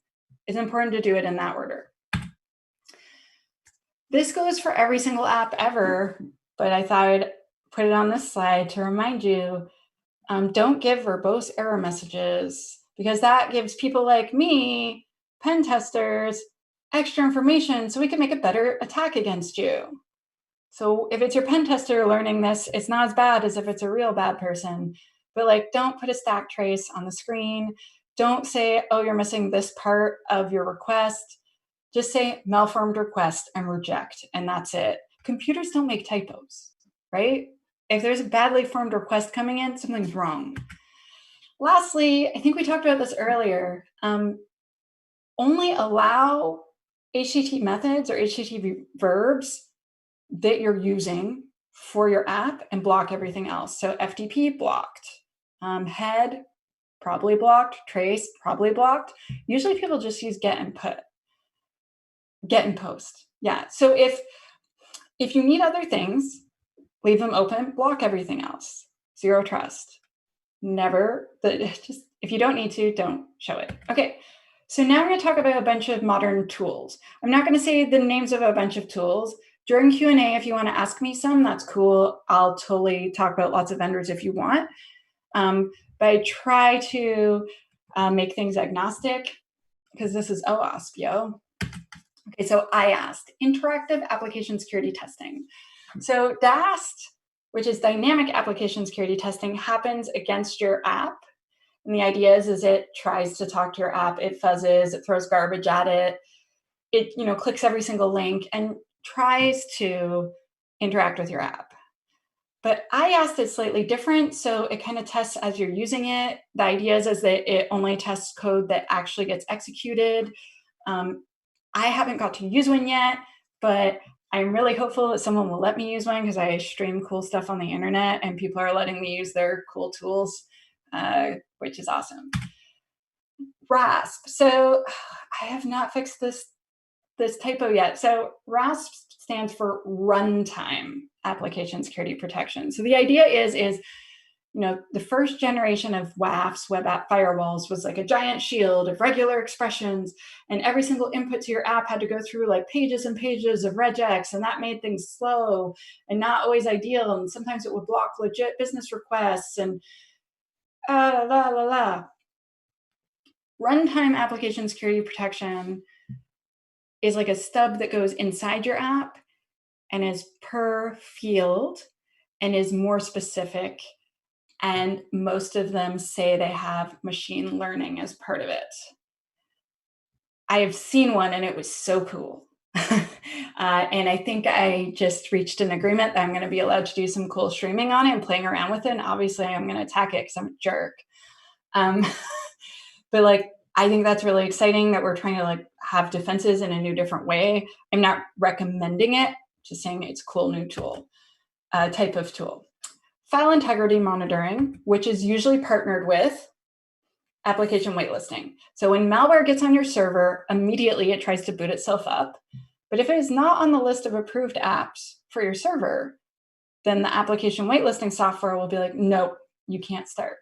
It's important to do it in that order. This goes for every single app ever, but I thought I'd put it on this slide to remind you, don't give verbose error messages, because that gives people like me, pen testers, extra information so we can make a better attack against you. So if it's your pen tester learning this, it's not as bad as if it's a real bad person. But like, don't put a stack trace on the screen. Don't say, oh, you're missing this part of your request. Just say malformed request and reject, and that's it. Computers don't make typos, right? If there's a badly formed request coming in, something's wrong. Lastly, I think we talked about this earlier. Only allow HTTP methods or HTTP verbs that you're using for your app and block everything else. So FTP blocked, head probably blocked, trace probably blocked. Usually people just use get and put, get and post. Yeah. So if you need other things, leave them open, block everything else. Zero trust. Never. Just if you don't need to, don't show it. Okay. So now we're going to talk about a bunch of modern tools. I'm not going to say the names of a bunch of tools. During Q&A, if you want to ask me some, that's cool. I'll totally talk about lots of vendors if you want. But I try to make things agnostic because this is OWASP, yo. Okay, so I asked interactive application security testing. So DAST, which is dynamic application security testing, happens against your app. And the idea is it tries to talk to your app, it fuzzes, it throws garbage at it, it clicks every single link and tries to interact with your app. But I asked it slightly different, so it kind of tests as you're using it. The idea is that it only tests code that actually gets executed. I haven't got to use one yet, but I'm really hopeful that someone will let me use one because I stream cool stuff on the internet and people are letting me use their cool tools, which is awesome. RASP. So I have not fixed this this typo yet. So RASP stands for Runtime Application Security Protection. So the idea is the first generation of WAFs, web app firewalls, was like a giant shield of regular expressions, and every single input to your app had to go through like pages and pages of regex, and that made things slow and not always ideal, and sometimes it would block legit business requests, and Runtime Application Security Protection is like a stub that goes inside your app and is per field and is more specific. And most of them say they have machine learning as part of it. I have seen one and it was so cool. And I think I just reached an agreement that I'm going to be allowed to do some cool streaming on it and playing around with it. And obviously I'm going to attack it because I'm a jerk. But like, I think that's really exciting that we're trying to like have defenses in a new, different way. I'm not recommending it, just saying it's a cool new tool, type of tool. File integrity monitoring, which is usually partnered with application waitlisting. So when malware gets on your server, immediately it tries to boot itself up. But if it is not on the list of approved apps for your server, then the application waitlisting software will be like, nope, you can't start.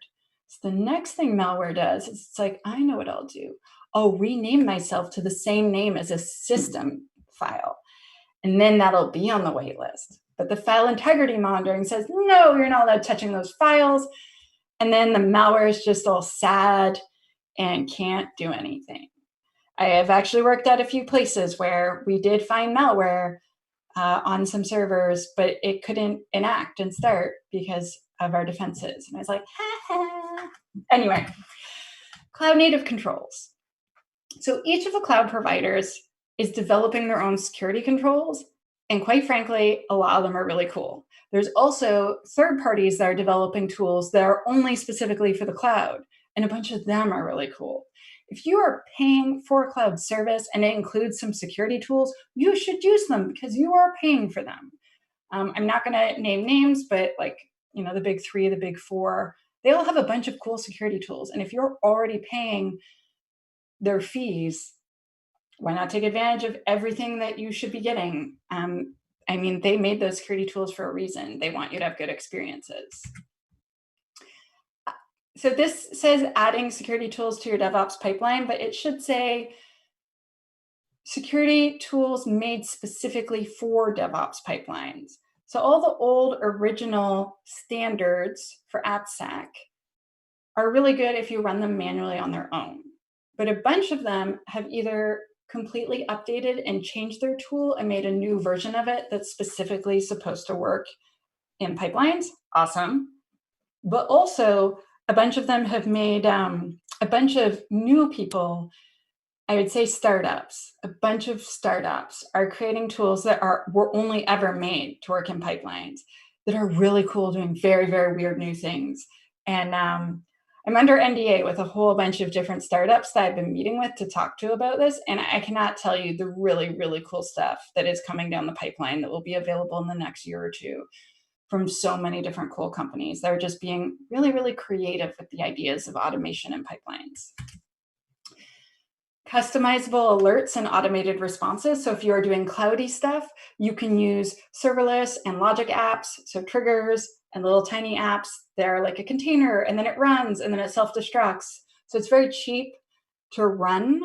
So the next thing malware does is it's like, I know what I'll do. I'll rename myself to the same name as a system file. And then that'll be on the wait list. But the file integrity monitoring says, no, you're not allowed touching those files. And then the malware is just all sad and can't do anything. I have actually worked at a few places where we did find malware on some servers, but it couldn't enact and start because of our defenses. And I was like, ha ha. Anyway, cloud native controls. So each of the cloud providers is developing their own security controls. And quite frankly, a lot of them are really cool. There's also third parties that are developing tools that are only specifically for the cloud. And a bunch of them are really cool. If you are paying for a cloud service and it includes some security tools, you should use them because you are paying for them. I'm not going to name names, but like, the big three, the big four, they all have a bunch of cool security tools. And if you're already paying their fees, why not take advantage of everything that you should be getting? They made those security tools for a reason. They want you to have good experiences. So this says adding security tools to your DevOps pipeline, but it should say security tools made specifically for DevOps pipelines. So all the old original standards for ABSEC are really good if you run them manually on their own. But a bunch of them have either completely updated and changed their tool and made a new version of it that's specifically supposed to work in pipelines. Awesome. But also, a bunch of them have made a bunch of new people, I would say startups, a bunch of startups are creating tools that were only ever made to work in pipelines that are really cool, doing very, very weird new things. And I'm under NDA with a whole bunch of different startups that I've been meeting with to talk to about this. And I cannot tell you the really, really cool stuff that is coming down the pipeline that will be available in the next year or two from so many different cool companies that are just being really, really creative with the ideas of automation and pipelines. Customizable alerts and automated responses. So if you are doing cloudy stuff, you can use serverless and logic apps, so triggers and little tiny apps. They're like a container, and then it runs, and then it self-destructs. So it's very cheap to run.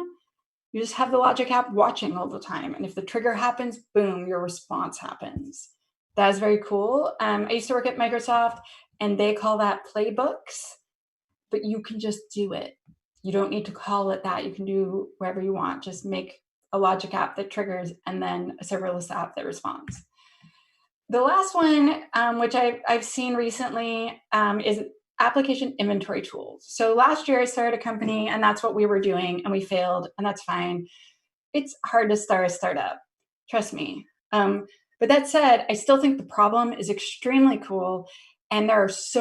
You just have the logic app watching all the time. And if the trigger happens, boom, your response happens. That is very cool. I used to work at Microsoft, and they call that playbooks, but you can just do it. You don't need to call it that. You can do whatever you want. Just make a logic app that triggers and then a serverless app that responds. The last one, which I've seen recently, is application inventory tools. So last year I started a company and that's what we were doing, and we failed, and that's fine. It's hard to start a startup, trust me. But that said, I still think the problem is extremely cool. And there's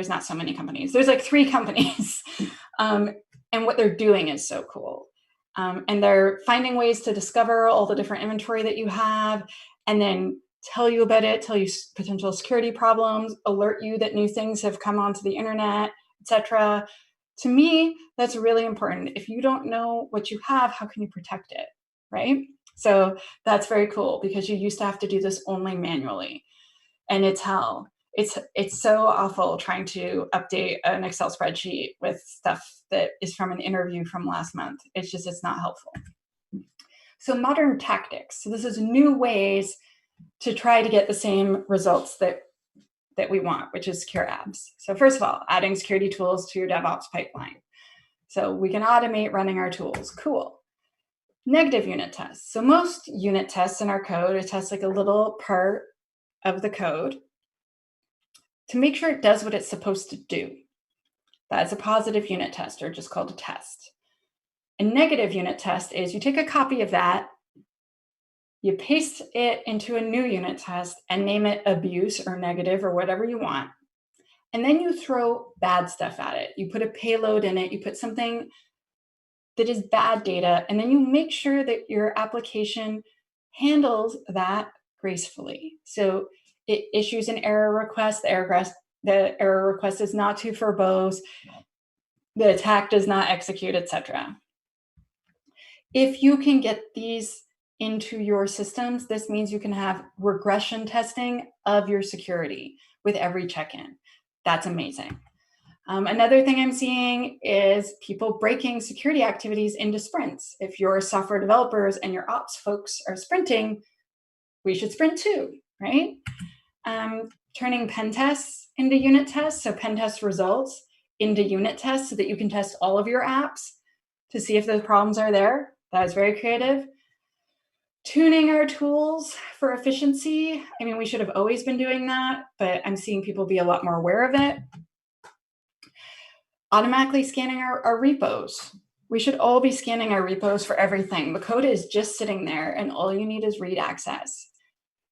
not so many companies. There's like 3 companies. And what they're doing is so cool. And they're finding ways to discover all the different inventory that you have, and then tell you about it, tell you potential security problems, alert you that new things have come onto the internet, etc. To me, that's really important. If you don't know what you have, how can you protect it, right? So that's very cool because you used to have to do this only manually, and it's hell. It's so awful trying to update an Excel spreadsheet with stuff that is from an interview from last month. It's not helpful. So modern tactics. So this is new ways to try to get the same results that we want, which is secure apps. So first of all, adding security tools to your DevOps pipeline. So we can automate running our tools. Cool. Negative unit tests. So most unit tests in our code, it tests like a little part of the code to make sure it does what it's supposed to do. That's a positive unit test, or just called a test. A negative unit test is you take a copy of that, you paste it into a new unit test and name it abuse or negative or whatever you want. And then you throw bad stuff at it. You put a payload in it, you put something that is bad data, and then you make sure that your application handles that gracefully. So it issues an error request. The error request is not too verbose. The attack does not execute, etc. If you can get these into your systems, this means you can have regression testing of your security with every check-in. That's amazing. Another thing I'm seeing is people breaking security activities into sprints. If your software developers and your ops folks are sprinting, we should sprint too, right? Turning pen tests into unit tests, so pen test results into unit tests so that you can test all of your apps to see if those problems are there. That is very creative. Tuning our tools for efficiency. I mean, we should have always been doing that, but I'm seeing people be a lot more aware of it. Automatically scanning our repos. We should all be scanning our repos for everything. The code is just sitting there and all you need is read access.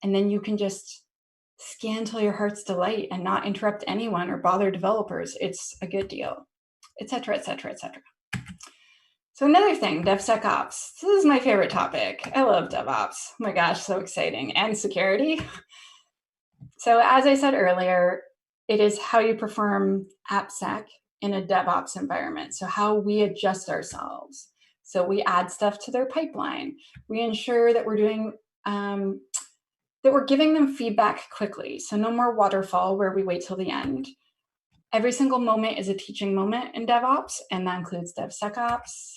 And then you can just scan till your heart's delight and not interrupt anyone or bother developers. It's a good deal, et cetera, et cetera, et cetera. So another thing, DevSecOps. This is my favorite topic. I love DevOps. Oh my gosh, so exciting. And security. So as I said earlier, it is how you perform ABSEC in a DevOps environment. So how we adjust ourselves. So we add stuff to their pipeline. We ensure that we're doing, that we're giving them feedback quickly. So no more waterfall where we wait till the end. Every single moment is a teaching moment in DevOps, and that includes DevSecOps.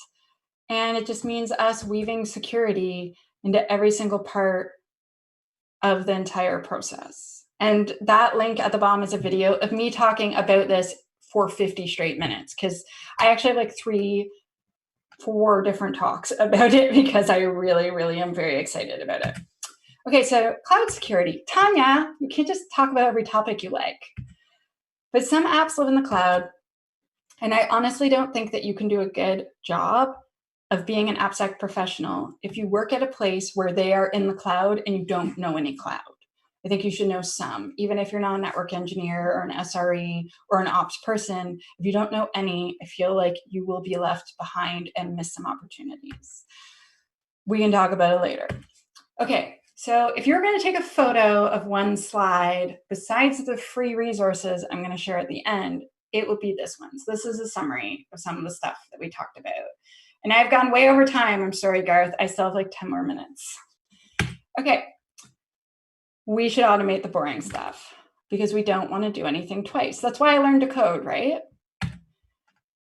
And it just means us weaving security into every single part of the entire process. And that link at the bottom is a video of me talking about this for 50 straight minutes, because I actually have like 4 different talks about it because I really, really am very excited about it. Okay, so cloud security. Tanya, you can't just talk about every topic you like. But some apps live in the cloud, and I honestly don't think that you can do a good job of being an ABSEC professional if you work at a place where they are in the cloud and you don't know any cloud. I think you should know some, even if you're not a network engineer or an SRE or an ops person. If you don't know any, I feel like you will be left behind and miss some opportunities. We can talk about it later. Okay, so if you're going to take a photo of one slide, besides the free resources I'm going to share at the end, it would be this one. So this is a summary of some of the stuff that we talked about. And I've gone way over time. I'm sorry, Garth. I still have like 10 more minutes. Okay. We should automate the boring stuff because we don't want to do anything twice. That's why I learned to code, right?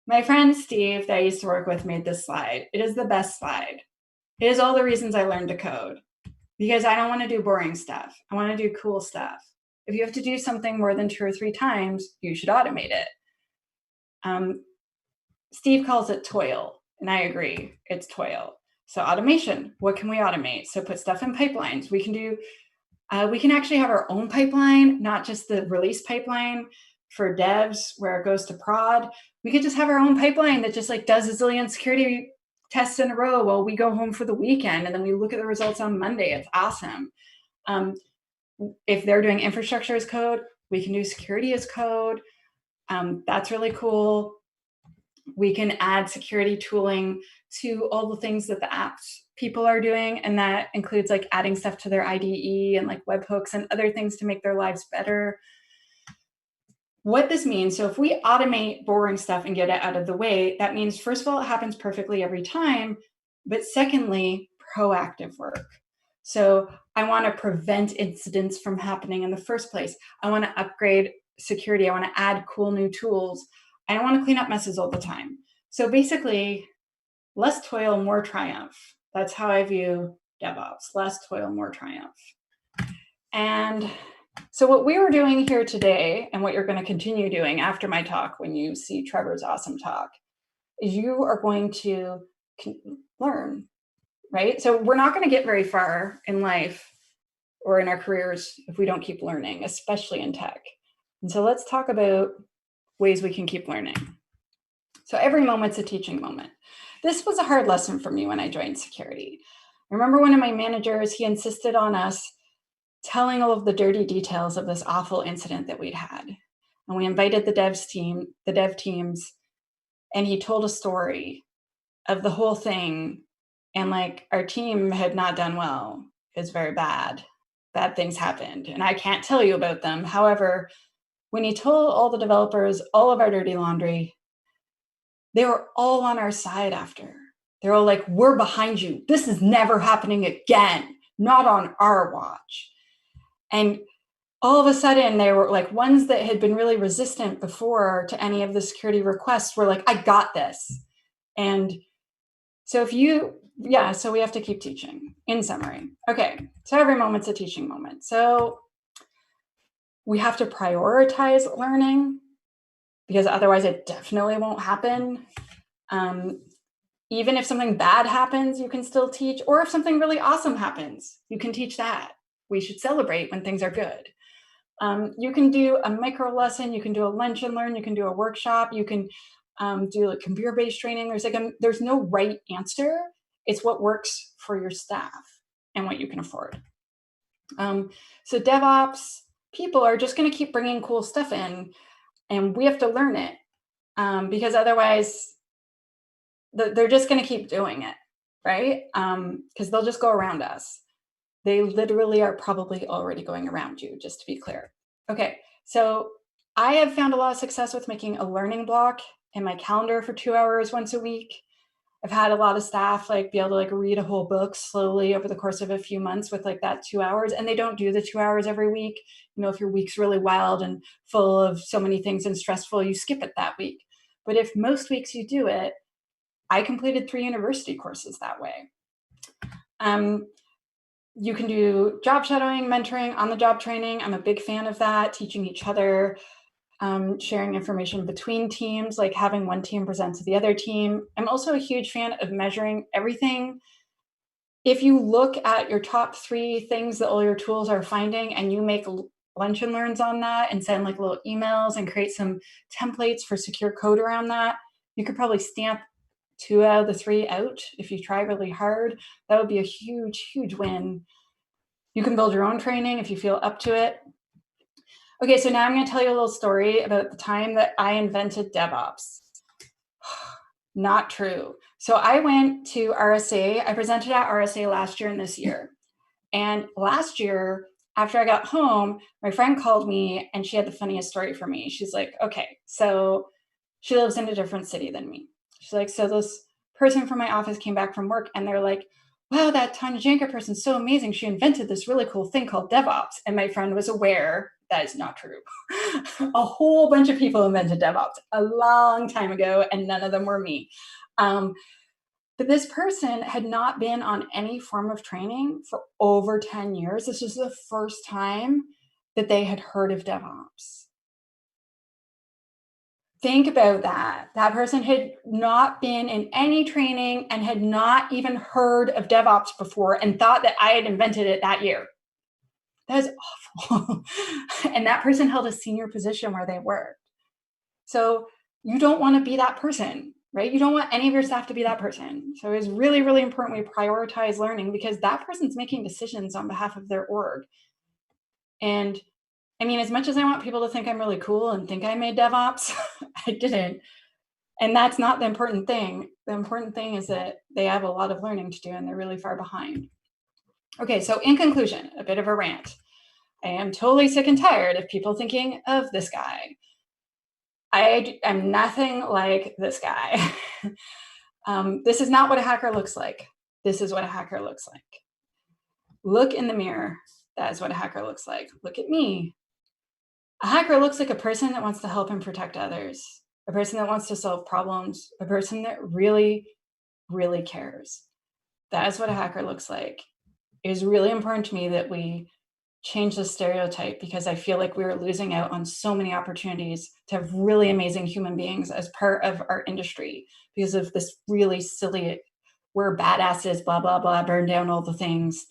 My friend Steve that I used to work with made this slide. It is the best slide. It is all the reasons I learned to code because I don't want to do boring stuff. I want to do cool stuff. If you have to do something more than 2 or 3 times, you should automate it. Steve calls it toil. And I agree, it's toil. So automation, what can we automate? So put stuff in pipelines. We can actually have our own pipeline, not just the release pipeline for devs where it goes to prod. We could just have our own pipeline that just like does a zillion security tests in a row while we go home for the weekend. And then we look at the results on Monday. It's awesome. If they're doing infrastructure as code, we can do security as code. That's really cool. We can add security tooling to all the things that the apps people are doing. And that includes like adding stuff to their IDE and like webhooks and other things to make their lives better. what this means, so if we automate boring stuff and get it out of the way, that means, first of all, it happens perfectly every time, but secondly, proactive work. So I want to prevent incidents from happening in the first place. I want to upgrade security. I want to add cool new tools. I don't want to clean up messes all the time. So basically, less toil, more triumph. That's how I view DevOps. Less toil, more triumph. And so what we were doing here today, and what you're going to continue doing after my talk when you see Trevor's awesome talk, is you are going to learn, right? So we're not going to get very far in life or in our careers if we don't keep learning, especially in tech. And so let's talk about ways we can keep learning. So every moment's a teaching moment. This was a hard lesson for me when I joined security. I remember one of my managers, he insisted on us telling all of the dirty details of this awful incident that we'd had. And we invited the dev teams, and he told a story of the whole thing. And like, our team had not done well. It was very bad. Bad things happened. And I can't tell you about them. However, when he told all the developers all of our dirty laundry, they were all on our side after. They're all like, we're behind you. This is never happening again. Not on our watch. And all of a sudden, they were like, ones that had been really resistant before to any of the security requests were like, I got this. And so so we have to keep teaching, in summary. Okay, so every moment's a teaching moment. So we have to prioritize learning, because otherwise it definitely won't happen. Even if something bad happens, you can still teach. Or if something really awesome happens, you can teach that. We should celebrate when things are good. You can do a micro lesson, you can do a lunch and learn, you can do a workshop, you can do like computer-based training. There's no right answer. It's what works for your staff and what you can afford. So DevOps people are just going to keep bringing cool stuff in, and we have to learn it, because otherwise they're just going to keep doing it, right? Because they'll just go around us. They literally are probably already going around you, just to be clear. Okay, so I have found a lot of success with making a learning block in my calendar for 2 hours once a week. I've had a lot of staff like be able to like read a whole book slowly over the course of a few months with like that 2 hours, and they don't do the 2 hours every week. You know, if your week's really wild and full of so many things and stressful, you skip it that week. But if most weeks you do it, I completed 3 university courses that way. You can do job shadowing, mentoring, on-the-job training. I'm a big fan of that, teaching each other, sharing information between teams, like having one team present to the other team. I'm also a huge fan of measuring everything. If you look at your top 3 things that all your tools are finding, and you make lunch and learns on that and send like little emails and create some templates for secure code around that, you could probably stamp 2 out of the 3 out if you try really hard. That would be a huge, huge win. You can build your own training if you feel up to it. Okay, so now I'm going to tell you a little story about the time that I invented DevOps. Not true. So I went to RSA. I presented at RSA last year and this year. And last year, after I got home, my friend called me and she had the funniest story for me. She's like, okay, so she lives in a different city than me. She's like, so this person from my office came back from work and they're like, wow, that Tanya Janca person's so amazing. She invented this really cool thing called DevOps. And my friend was aware that is not true. A whole bunch of people invented DevOps a long time ago, and none of them were me. But this person had not been on any form of training for over 10 years. This was the first time that they had heard of DevOps. Think about that. That person had not been in any training and had not even heard of DevOps before and thought that I had invented it that year. That is awful. And that person held a senior position where they worked. So you don't want to be that person, right? You don't want any of your staff to be that person. So it's really, really important we prioritize learning, because that person's making decisions on behalf of their org. And I mean, as much as I want people to think I'm really cool and think I made DevOps, I didn't. And that's not the important thing. The important thing is that they have a lot of learning to do and they're really far behind. Okay, so in conclusion, a bit of a rant. I am totally sick and tired of people thinking of this guy. I am nothing like this guy. This is not what a hacker looks like. This is what a hacker looks like. Look in the mirror. That is what a hacker looks like. Look at me. A hacker looks like a person that wants to help and protect others, a person that wants to solve problems, a person that really, really cares. That is what a hacker looks like. It is really important to me that we change the stereotype, because I feel like we are losing out on so many opportunities to have really amazing human beings as part of our industry because of this really silly, we're badasses, blah, blah, blah, burn down all the things.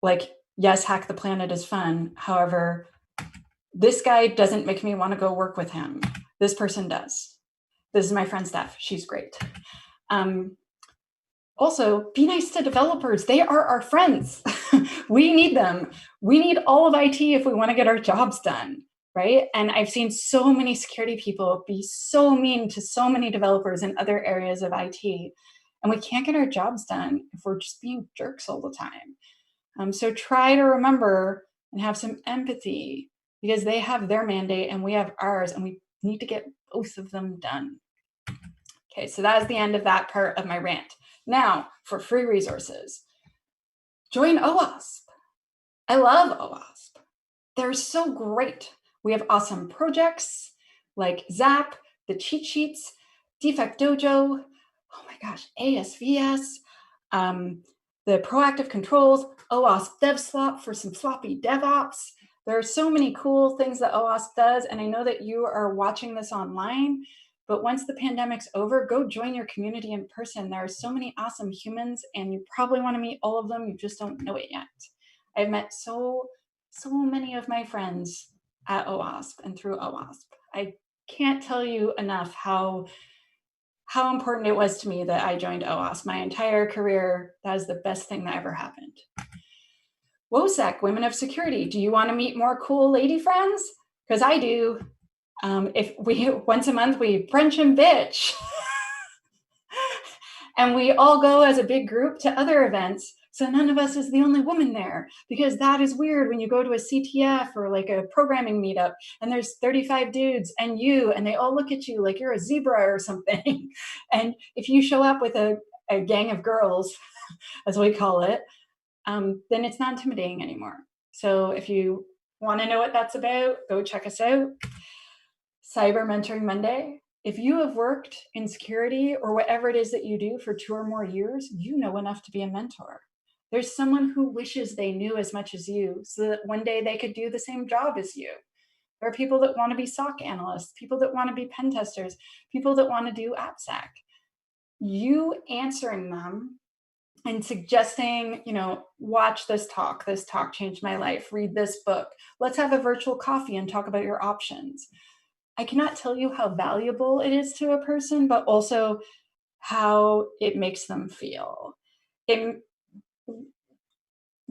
Like, yes, hack the planet is fun. However, this guy doesn't make me want to go work with him. This person does. This is my friend Steph. She's great. Also, be nice to developers. They are our friends. We need them. We need all of IT if we want to get our jobs done, right? And I've seen so many security people be so mean to so many developers in other areas of IT. And we can't get our jobs done if we're just being jerks all the time. So try to remember and have some empathy, because they have their mandate and we have ours, and we need to get both of them done. Okay, so that is the end of that part of my rant. Now, for free resources, join OWASP. I love OWASP. They're so great. We have awesome projects like Zap, the cheat sheets, Defect Dojo, oh my gosh, ASVS, the proactive controls, OWASP DevSwap for some sloppy DevOps. There are so many cool things that OWASP does, and I know that you are watching this online. But once the pandemic's over, go join your community in person. There are so many awesome humans, and you probably want to meet all of them. You just don't know it yet. I've met so many of my friends at OWASP and through OWASP. I can't tell you enough how important it was to me that I joined OWASP. My entire career, that is the best thing that ever happened. WOSEC, Women of Security. Do you want to meet more cool lady friends? Because I do. If we, once a month, we French and bitch. And we all go as a big group to other events. So none of us is the only woman there, because that is weird when you go to a CTF or like a programming meetup and there's 35 dudes and they all look at you like you're a zebra or something. And if you show up with a gang of girls, as we call it, then it's not intimidating anymore. So if you want to know what that's about, go check us out. Cyber Mentoring Monday. If you have worked in security or whatever it is that you do for 2 or more years, you know enough to be a mentor. There's someone who wishes they knew as much as you so that one day they could do the same job as you. There are people that want to be SOC analysts, people that want to be pen testers, people that want to do ABSEC. You answering them and suggesting, watch this talk changed my life, read this book, let's have a virtual coffee and talk about your options. I cannot tell you how valuable it is to a person, but also how it makes them feel.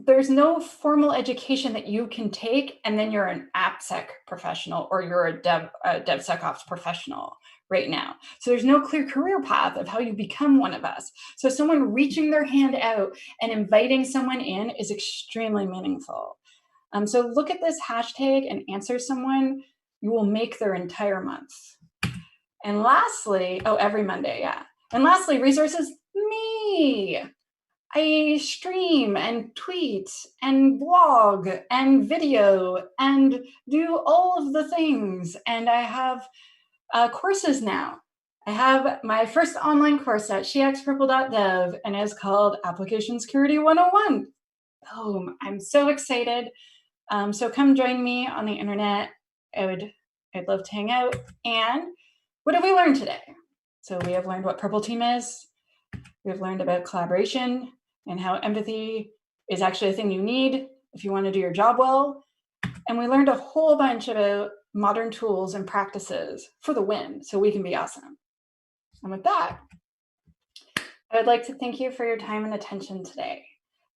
There's no formal education that you can take and then you're an ABSEC professional or you're a DevSecOps professional right now. So there's no clear career path of how you become one of us. So someone reaching their hand out and inviting someone in is extremely meaningful. So look at this hashtag and answer someone. You will make their entire month. And lastly, every Monday, yeah. And lastly, resources, me. I stream and tweet and blog and video and do all of the things. And I have courses now. I have my first online course at shexpurple.dev and it's called Application Security 101. Boom, I'm so excited. So come join me on the internet. I'd love to hang out. And what have we learned today? So we have learned what PurpleTeam is. We've learned about collaboration and how empathy is actually a thing you need if you want to do your job well. And we learned a whole bunch about modern tools and practices for the win, so we can be awesome. And with that, I would like to thank you for your time and attention today.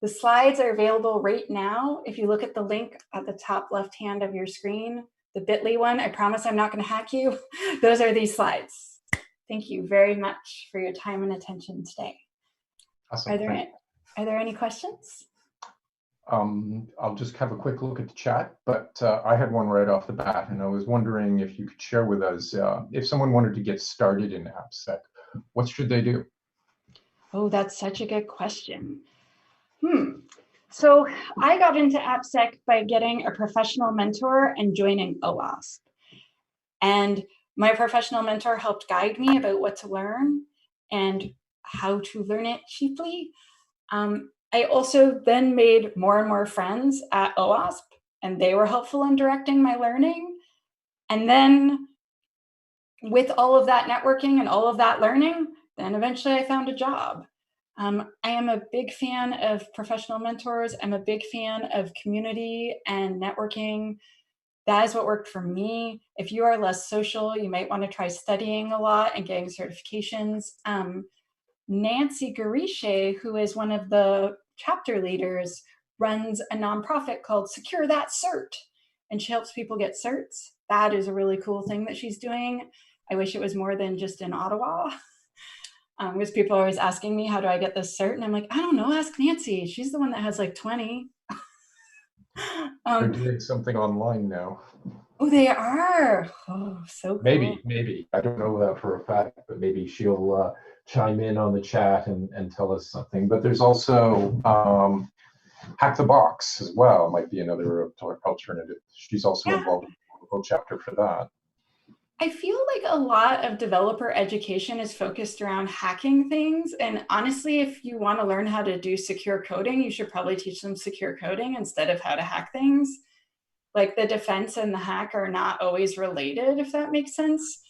The slides are available right now. If you look at the link at the top left hand of your screen, the bit.ly one, I promise I'm not going to hack you. Those are these slides. Thank you very much for your time and attention today. Awesome. Are there any questions? I'll just have a quick look at the chat, but I had one right off the bat, and I was wondering if you could share with us, if someone wanted to get started in ABSEC, what should they do? Oh, that's such a good question. So I got into ABSEC by getting a professional mentor and joining OWASP. And my professional mentor helped guide me about what to learn and how to learn it cheaply. I also then made more and more friends at OWASP, and they were helpful in directing my learning. And then with all of that networking and all of that learning, then eventually I found a job. I am a big fan of professional mentors. I'm a big fan of community and networking. That is what worked for me. If you are less social, you might want to try studying a lot and getting certifications. Nancy Garishe, who is one of the chapter leaders, runs a nonprofit called Secure That Cert, and she helps people get certs. That is a really cool thing that she's doing. I wish it was more than just in Ottawa. Because people are always asking me, how do I get this cert? And I'm like, I don't know, ask Nancy. She's the one that has like 20. They're doing something online now. Oh, they are. Oh, so cool. Maybe. I don't know that for a fact, but maybe she'll chime in on the chat and tell us something. But there's also Hack the Box as well, might be another alternative. She's also involved in the local chapter for that. I feel like a lot of developer education is focused around hacking things. And honestly, if you want to learn how to do secure coding, you should probably teach them secure coding instead of how to hack things. Like the defense and the hack are not always related, if that makes sense.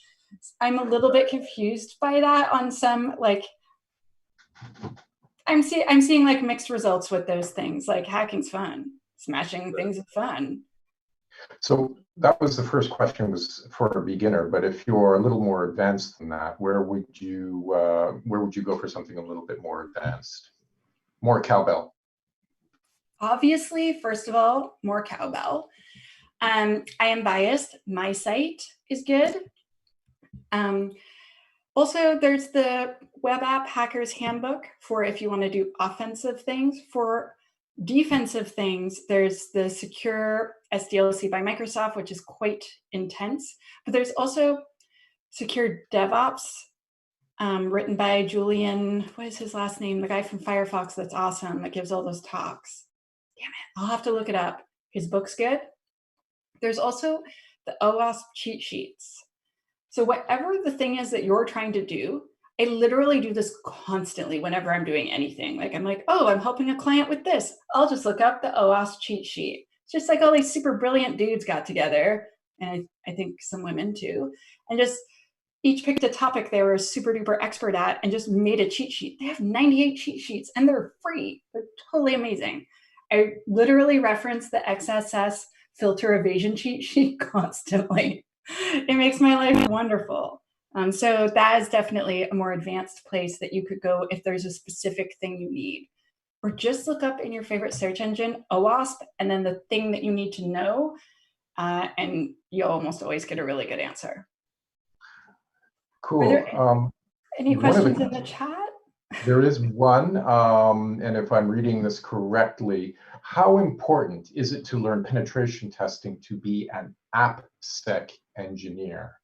I'm a little bit confused by that on some, like, I'm seeing like mixed results with those things. Like hacking's fun, smashing things is fun. So that was the first question, was for a beginner, but if you're a little more advanced than that, where would you go for something a little bit more advanced? More cowbell. Obviously, first of all, more cowbell. I am biased. My site is good. Also, there's the web app Hacker's Handbook for if you want to do offensive things. For defensive things, there's the Secure SDLC by Microsoft, which is quite intense. But there's also Secure DevOps, written by Julian, what is his last name? The guy from Firefox that's awesome, that gives all those talks. Damn it, I'll have to look it up. His book's good. There's also the OWASP cheat sheets. So whatever the thing is that you're trying to do, I literally do this constantly whenever I'm doing anything. Like I'm like, oh, I'm helping a client with this. I'll just look up the OWASP cheat sheet. It's just like all these super brilliant dudes got together, and I think some women too, and just each picked a topic they were super duper expert at and just made a cheat sheet. They have 98 cheat sheets and they're free. They're totally amazing. I literally reference the XSS filter evasion cheat sheet constantly. It makes my life wonderful. So that is definitely a more advanced place that you could go if there's a specific thing you need. Or just look up in your favorite search engine, OWASP, and then the thing that you need to know, and you'll almost always get a really good answer. Cool. Are there any questions in the chat? There is one, and if I'm reading this correctly, how important is it to learn penetration testing to be an ABSEC engineer?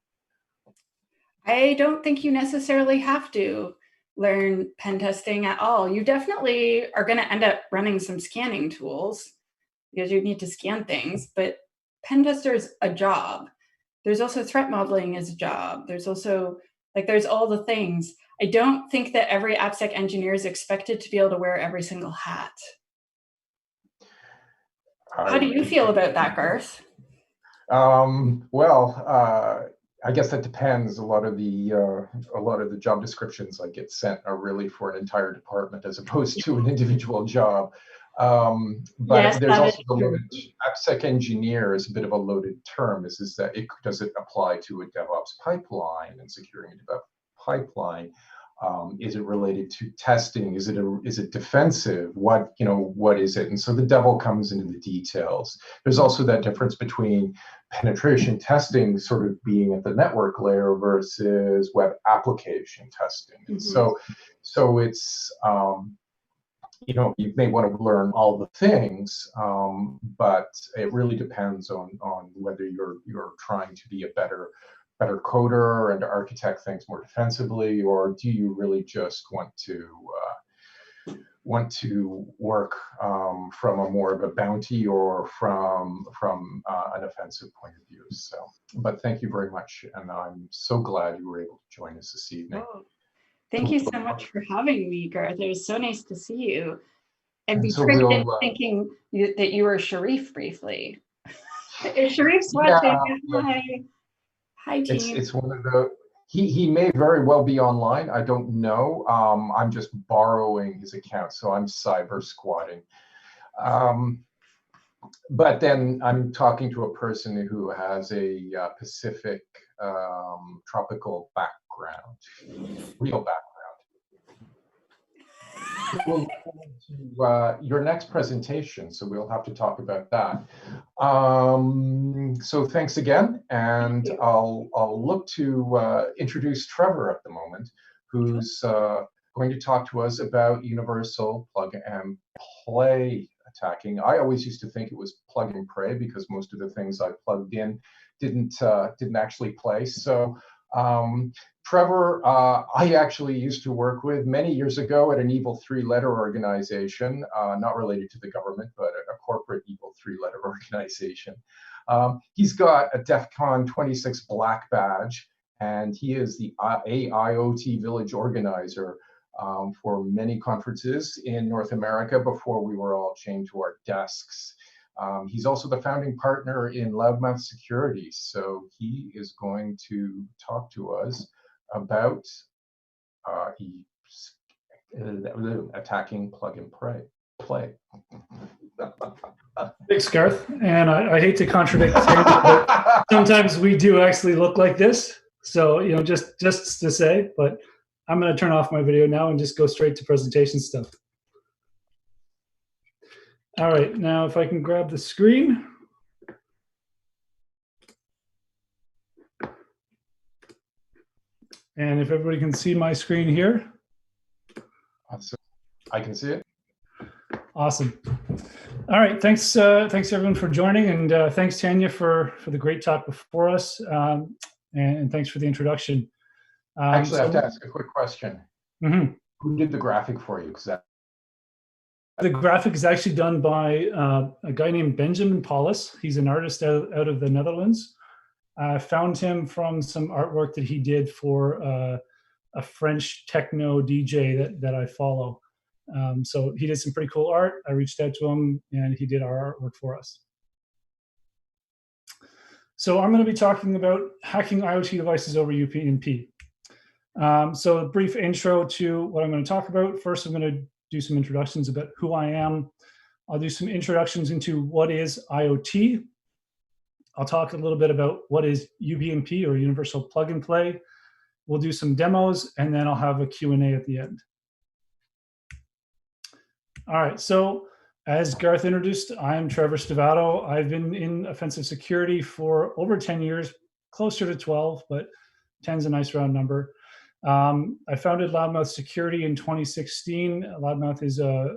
I don't think you necessarily have to learn pen testing at all. You definitely are going to end up running some scanning tools because you need to scan things, but pen tester is a job. There's also threat modeling as a job. There's also, like, there's all the things. I don't think that every ABSEC engineer is expected to be able to wear every single hat. How do you feel about that, Garth? I guess that depends. A lot of the job descriptions I get sent are really for an entire department as opposed to an individual job. But yes, there's also the loaded ABSEC engineer is a bit of a loaded term. Is that does it apply to a DevOps pipeline and securing a DevOps pipeline? Is it related to testing? Is it defensive? What is it? And so the devil comes into the details. There's also that difference between penetration testing sort of being at the network layer versus web application testing. Mm-hmm. So it's you may want to learn all the things, but it really depends on whether you're trying to be a better coder and to architect things more defensively, or do you really just want to work from a more of a bounty or from an offensive point of view. So, but thank you very much, and I'm so glad you were able to join us this evening. Oh, thank you so much for having me, Garth. It was so nice to see you. And be so tricked we'll, into thinking that you were Sharif briefly. If Sharif's watching, hi. Hi, team. It's one of the, he may very well be online. I don't know. I'm just borrowing his account, so I'm cyber squatting. But then I'm talking to a person who has a Pacific tropical background, real background. We'll move to your next presentation, so we'll have to talk about that. So thanks again, and I'll look to introduce Trevor at the moment, who's going to talk to us about universal plug and play attacking. I always used to think it was plug and pray because most of the things I plugged in didn't actually play. So Trevor, I actually used to work with many years ago at an evil three-letter organization, not related to the government, but a corporate evil three-letter organization. He's got a DEF CON 26 black badge, and he is the IoT village organizer for many conferences in North America before we were all chained to our desks. He's also the founding partner in Loudmouth Security, so he is going to talk to us about attacking plug and play. Thanks, Garth. And I hate to contradict, but sometimes we do actually look like this. So, just to say, but I'm going to turn off my video now and just go straight to presentation stuff. All right, now if I can grab the screen. And if everybody can see my screen here. I can see it. Awesome. All right, thanks everyone for joining, and thanks Tanya for the great talk before us, and thanks for the introduction. Actually, I have to ask a quick question. Mm-hmm. Who did the graphic for you? The graphic is actually done by a guy named Benjamin Paulus. He's an artist out of the Netherlands. I found him from some artwork that he did for a French techno DJ that I follow. So he did some pretty cool art. I reached out to him, and he did our artwork for us. So I'm going to be talking about hacking IoT devices over UPnP. So a brief intro to what I'm going to talk about. First, I'm going to do some introductions about who I am. I'll do some introductions into what is IoT. I'll talk a little bit about what is UPnP, or Universal Plug and Play. We'll do some demos, and then I'll have a Q&A at the end. All right, so as Garth introduced, I'm Trevor Stavato. I've been in offensive security for over 10 years, closer to 12, but 10 is a nice round number. I founded Loudmouth Security in 2016. Loudmouth is a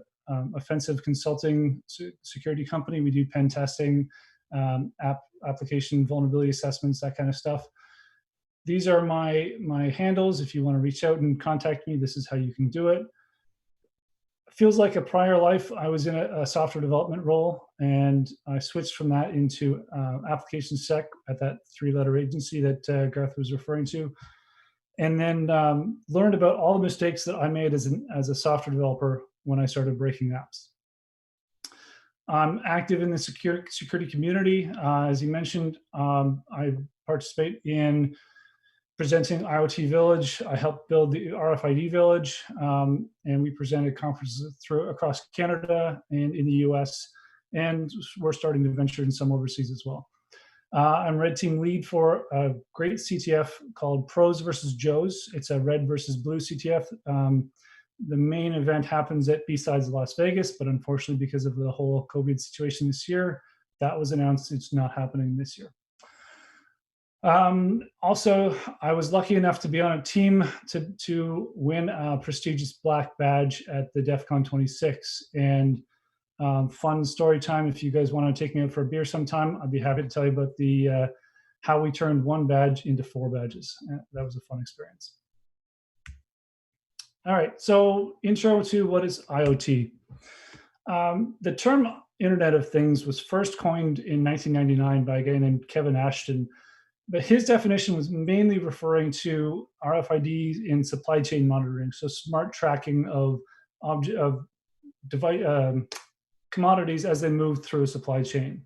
offensive consulting security company. We do pen testing, application vulnerability assessments, that kind of stuff. These are my handles. If you want to reach out and contact me, this is how you can do it. Feels like a prior life. I was in a software development role, and I switched from that into application sec at that three-letter agency that Garth was referring to. And then learned about all the mistakes that I made as a software developer when I started breaking apps. I'm active in the security community. As you mentioned, I participate in presenting IoT Village. I helped build the RFID Village, and we presented conferences across Canada and in the US, and we're starting to venture in some overseas as well. I'm RedTeam lead for a great CTF called Pros versus Joes. It's a red versus blue CTF. The main event happens at B-Sides Las Vegas, but unfortunately, because of the whole COVID situation this year, that was announced it's not happening this year. Also, I was lucky enough to be on a team to win a prestigious black badge at the DEF CON 26. And fun story time. If you guys want to take me out for a beer sometime, I'd be happy to tell you about the how we turned one badge into 4 badges. That was a fun experience. All right, so intro to what is IoT. The term Internet of Things was first coined in 1999 by a guy named Kevin Ashton, but his definition was mainly referring to RFID in supply chain monitoring, so smart tracking of commodities as they move through a supply chain.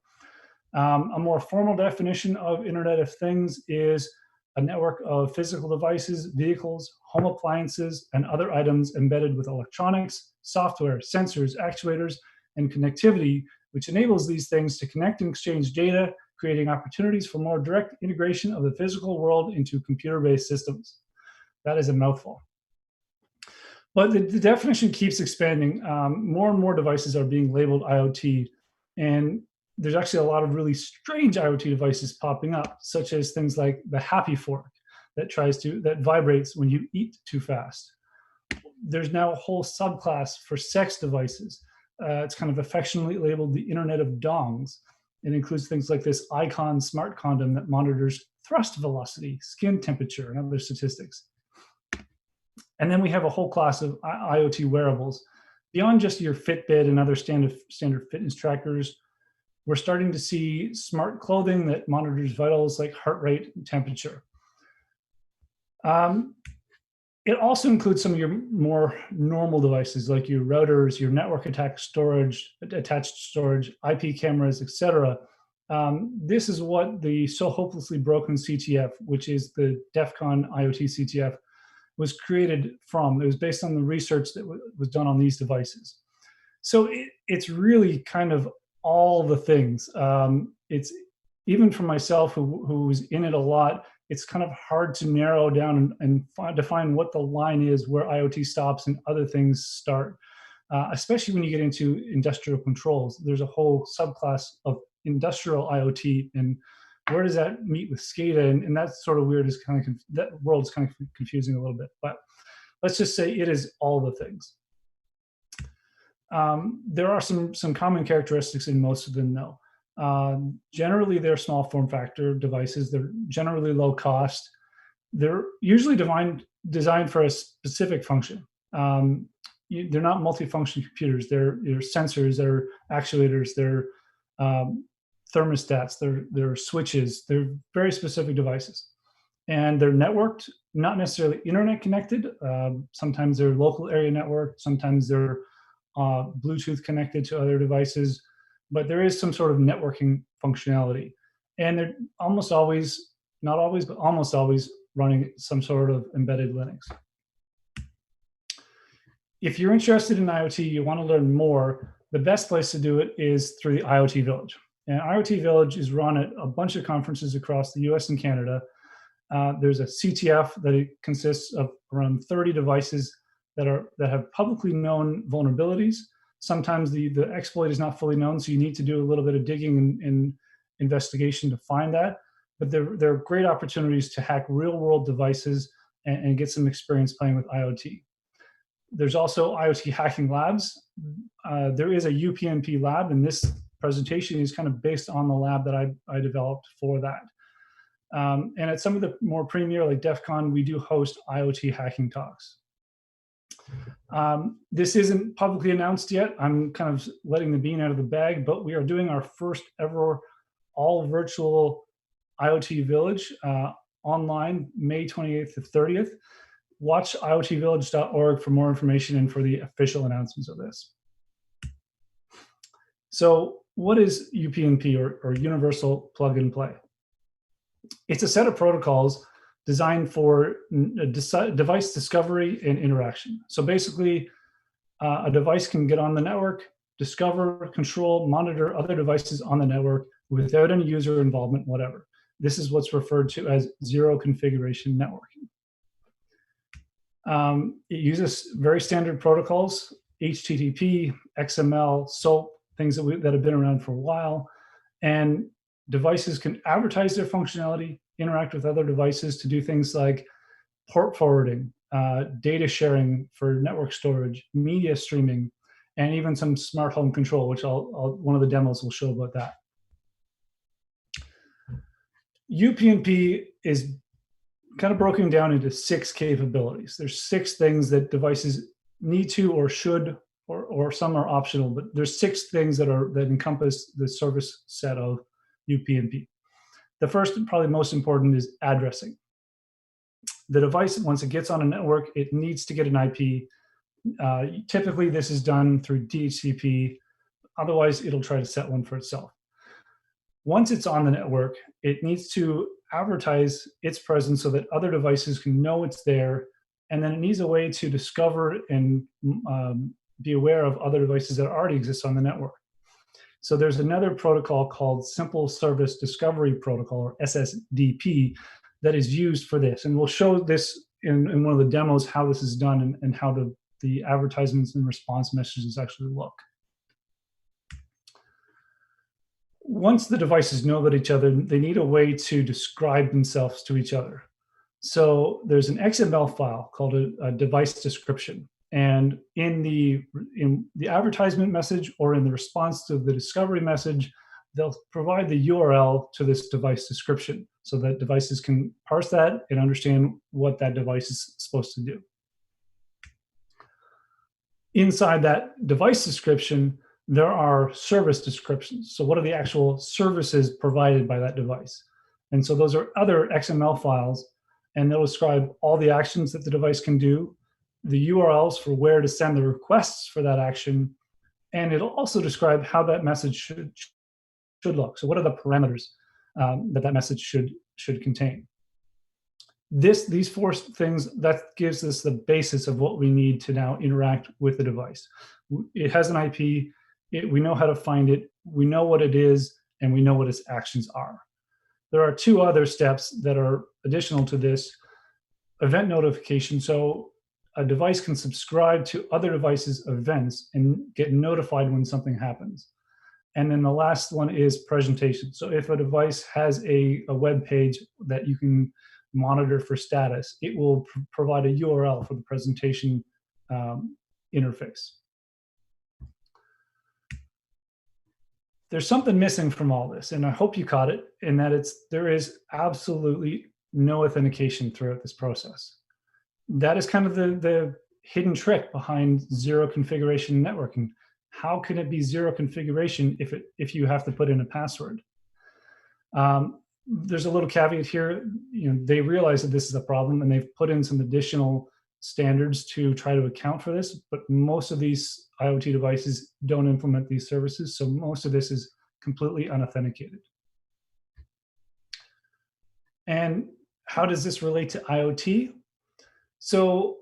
A more formal definition of Internet of Things is a network of physical devices, vehicles, home appliances, and other items embedded with electronics, software, sensors, actuators, and connectivity, which enables these things to connect and exchange data, creating opportunities for more direct integration of the physical world into computer-based systems. That is a mouthful. But the definition keeps expanding. More and more devices are being labeled IoT, and there's actually a lot of really strange IoT devices popping up, such as things like the Happy Fork that vibrates when you eat too fast. There's now a whole subclass for sex devices. It's kind of affectionately labeled the Internet of Dongs. It includes things like this Icon smart condom that monitors thrust velocity, skin temperature, and other statistics. And then we have a whole class of IoT wearables. Beyond just your Fitbit and other standard fitness trackers, we're starting to see smart clothing that monitors vitals like heart rate and temperature. It also includes some of your more normal devices like your routers, your network attached storage, IP cameras, etc. This is what the so hopelessly broken CTF, which is the DEF CON IoT CTF, was created from. It was based on the research that was done on these devices. So it's really kind of all the things. It's even for myself who's in it a lot, it's kind of hard to narrow down and define what the line is where IoT stops and other things start, especially when you get into industrial controls. There's a whole subclass of industrial IoT, and where does that meet with SCADA? And that's sort of weird. That world is kind of confusing a little bit, but let's just say it is all the things. There are some common characteristics in most of them, though. Generally, they're small form factor devices. They're generally low cost. They're usually designed for a specific function. They're not multifunction computers. They're sensors, they're actuators, they're thermostats, they're switches. They're very specific devices. And they're networked, not necessarily internet connected. Sometimes they're local area networked. Sometimes they're Bluetooth connected to other devices. But there is some sort of networking functionality. And they're almost always, not always, but almost always running some sort of embedded Linux. If you're interested in IoT, you want to learn more, the best place to do it is through the IoT Village. And IoT Village is run at a bunch of conferences across the US and Canada. There's a CTF that consists of around 30 devices that have publicly known vulnerabilities. Sometimes the exploit is not fully known, so you need to do a little bit of digging and investigation to find that. But there are great opportunities to hack real-world devices and get some experience playing with IoT. There's also IoT hacking labs. There is a UPnP lab, and this presentation is kind of based on the lab that I developed for that. And at some of the more premier, like DEF CON, we do host IoT hacking talks. This isn't publicly announced yet. I'm kind of letting the bean out of the bag, but we are doing our first ever all virtual IoT Village online, May 28th to 30th. Watch iotvillage.org for more information and for the official announcements of this. So what is UPnP, or Universal Plug and Play? It's a set of protocols designed for device discovery and interaction. So basically, a device can get on the network, discover, control, monitor other devices on the network without any user involvement, whatever. This is what's referred to as zero configuration networking. It uses very standard protocols, HTTP, XML, SOAP, things that have been around for a while. And devices can advertise their functionality, interact with other devices to do things like port forwarding, data sharing for network storage, media streaming, and even some smart home control, which one of the demos will show about that. UPnP is kind of broken down into 6 capabilities. There's 6 things that devices need to or should, or some are optional, but there's 6 things that encompass the service set of UPnP. The first and probably most important is addressing. The device, once it gets on a network, it needs to get an IP. Typically, this is done through DHCP. Otherwise, it'll try to set one for itself. Once it's on the network, it needs to advertise its presence so that other devices can know it's there, and then it needs a way to discover and be aware of other devices that already exist on the network. So there's another protocol called Simple Service Discovery Protocol, or SSDP, that is used for this. And we'll show this in one of the demos, how this is done and how the advertisements and response messages actually look. Once the devices know about each other, they need a way to describe themselves to each other. So there's an XML file called a device description. And in the advertisement message or in the response to the discovery message, they'll provide the URL to this device description so that devices can parse that and understand what that device is supposed to do. Inside that device description, there are service descriptions. So what are the actual services provided by that device? And so those are other XML files, and they'll describe all the actions that the device can do, the URLs for where to send the requests for that action, and it'll also describe how that message should look. So what are the parameters that message should contain? These 4 things, that gives us the basis of what we need to now interact with the device. It has an IP, we know how to find it, we know what it is, and we know what its actions are. There are 2 other steps that are additional to this. Event notification. So a device can subscribe to other devices' events and get notified when something happens. And then the last one is presentation. So if a device has a web page that you can monitor for status, it will provide a URL for the presentation interface. There's something missing from all this, and I hope you caught it, in that there is absolutely no authentication throughout this process. That is kind of the hidden trick behind zero configuration networking. How can it be zero configuration if you have to put in a password? There's a little caveat here. They realize that this is a problem, and they've put in some additional standards to try to account for this, but most of these IoT devices don't implement these services, so most of this is completely unauthenticated. And how does this relate to IoT? So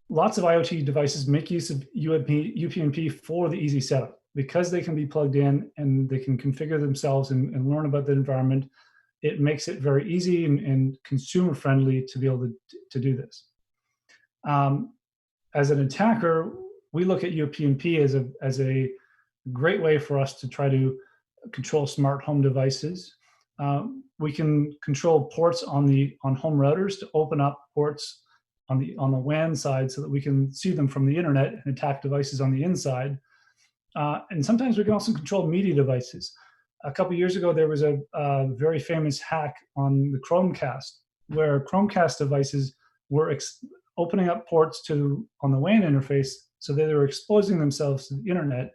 lots of IoT devices make use of UPnP for the easy setup. Because they can be plugged in and they can configure themselves and learn about the environment, it makes it very easy and consumer friendly to be able to do this. As an attacker, we look at UPnP as a great way for us to try to control smart home devices. We can control ports on home routers to open up ports on the WAN side so that we can see them from the internet and attack devices on the inside. And sometimes we can also control media devices. A couple of years ago, there was a very famous hack on the Chromecast, where Chromecast devices were opening up ports on the WAN interface so that they were exposing themselves to the internet.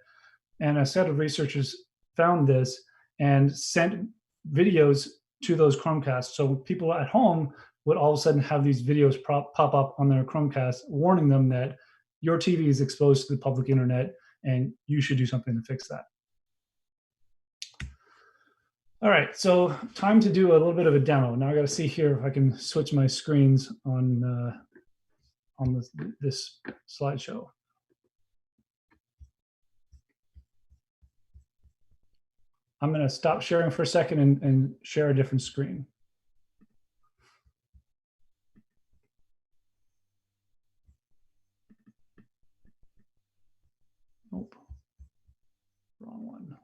And a set of researchers found this and sent videos to those Chromecasts. So people at home would all of a sudden have these videos pop up on their Chromecast, warning them that your TV is exposed to the public internet and you should do something to fix that. All right, so time to do a little bit of a demo. Now I got to see here if I can switch my screens on this slideshow. I'm going to stop sharing for a second and share a different screen. Nope, wrong one.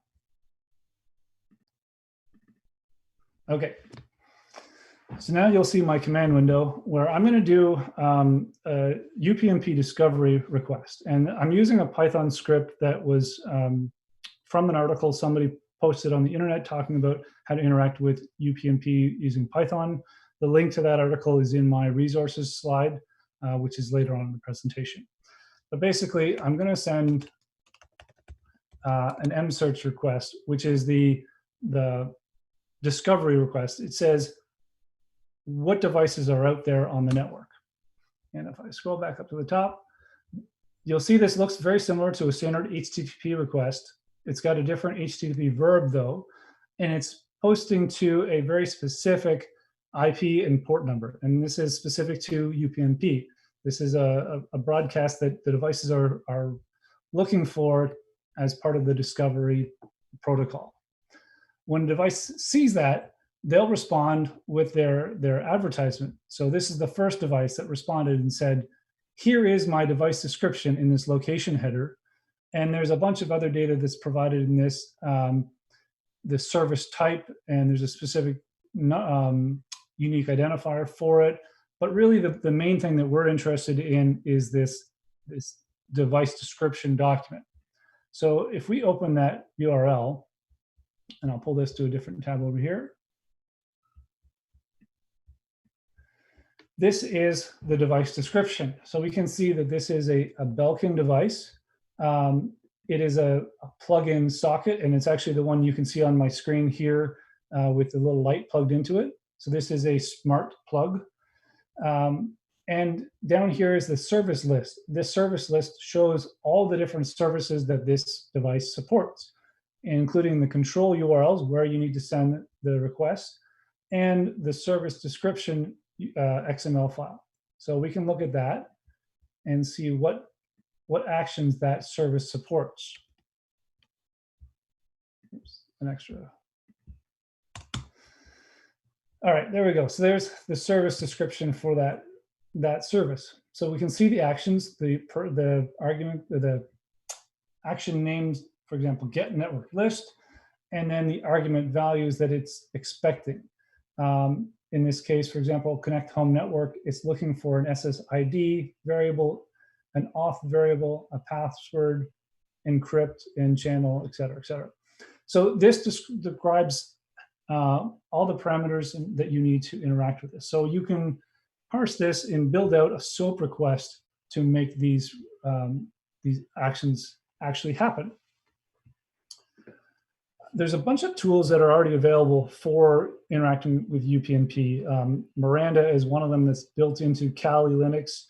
Okay. So now you'll see my command window where I'm going to do a UPnP discovery request. And I'm using a Python script that was from an article somebody posted on the internet talking about how to interact with UPnP using Python. The link to that article is in my resources slide, which is later on in the presentation. But basically, I'm going to send an msearch request, which is the discovery request. It says, what devices are out there on the network? And if I scroll back up to the top, you'll see this looks very similar to a standard HTTP request. It's got a different HTTP verb though, and it's posting to a very specific IP and port number. And this is specific to UPnP. This is a broadcast that the devices are looking for as part of the discovery protocol. When a device sees that, they'll respond with their advertisement. So this is the first device that responded and said, here is my device description in this location header. And there's a bunch of other data that's provided in this, the service type, and there's a specific unique identifier for it. But really the main thing that we're interested in is this device description document. So if we open that URL, and I'll pull this to a different tab over here. This is the device description. So we can see that this is a Belkin device. It is a plug-in socket, and it's actually the one you can see on my screen here with the little light plugged into it. So this is a smart plug. And down here is the service list. This service list shows all the different services that this device supports, including the control URLs where you need to send the request, and the service description XML file. So we can look at that and see what actions that service supports. Oops, an extra. All right, there we go. So there's the service description for that service. So we can see the actions, the argument, the action names, for example, get network list, and then the argument values that it's expecting. In this case, for example, connect home network, it's looking for an SSID variable, an auth variable, a password, encrypt, and channel, et cetera, et cetera. So this describes all the parameters that you need to interact with this. So you can parse this and build out a SOAP request to make these actions actually happen. There's a bunch of tools that are already available for interacting with UPnP. Miranda is one of them that's built into Kali Linux.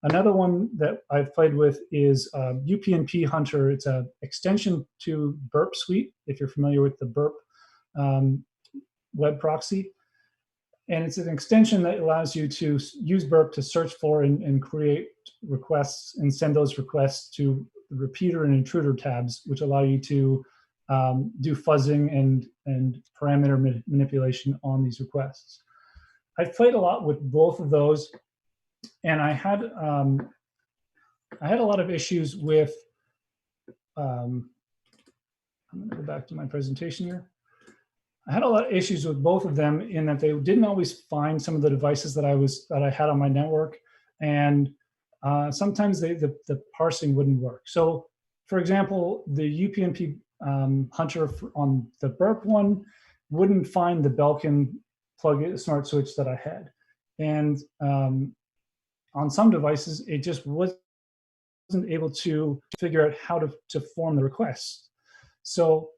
Another one that I've played with is UPnP Hunter. It's an extension to BURP Suite, if you're familiar with the BURP web proxy. And it's an extension that allows you to use BURP to search for and create requests and send those requests to the repeater and intruder tabs, which allow you to do fuzzing and parameter manipulation on these requests. I've played a lot with both of those, and I had a lot of issues with. I'm going to go back to my presentation here. I had a lot of issues with both of them in that they didn't always find some of the devices that I had on my network, and sometimes the parsing wouldn't work. So, for example, the UPnP Hunter on the BURP one wouldn't find the Belkin plug-in smart switch that I had, and on some devices it just wasn't able to figure out how to form the request. So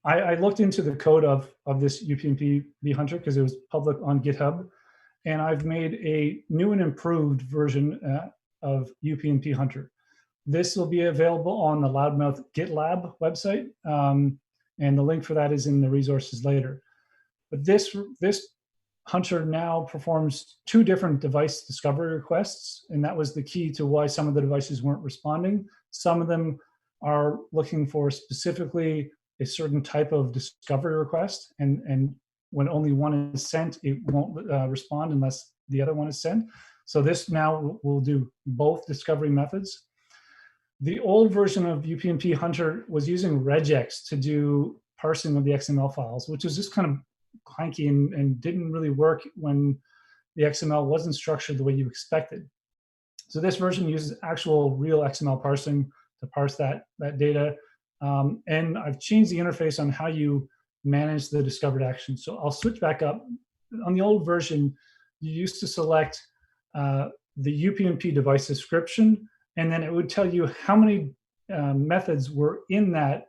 I looked into the code of this UPnP Hunter because it was public on GitHub, and I've made a new and improved version of UPnP Hunter. This will be available on the Loudmouth GitLab website, and the link for that is in the resources later. But this Hunter now performs 2 different device discovery requests, and that was the key to why some of the devices weren't responding. Some of them are looking for specifically a certain type of discovery request, and when only one is sent, it won't respond unless the other one is sent. So this now will do both discovery methods. The old version of UPnP Hunter was using regex to do parsing of the XML files, which was just kind of clunky and didn't really work when the XML wasn't structured the way you expected. So this version uses actual real XML parsing to parse that data. And I've changed the interface on how you manage the discovered action. So I'll switch back up. On the old version, you used to select the UPnP device description, and then it would tell you how many methods were in that,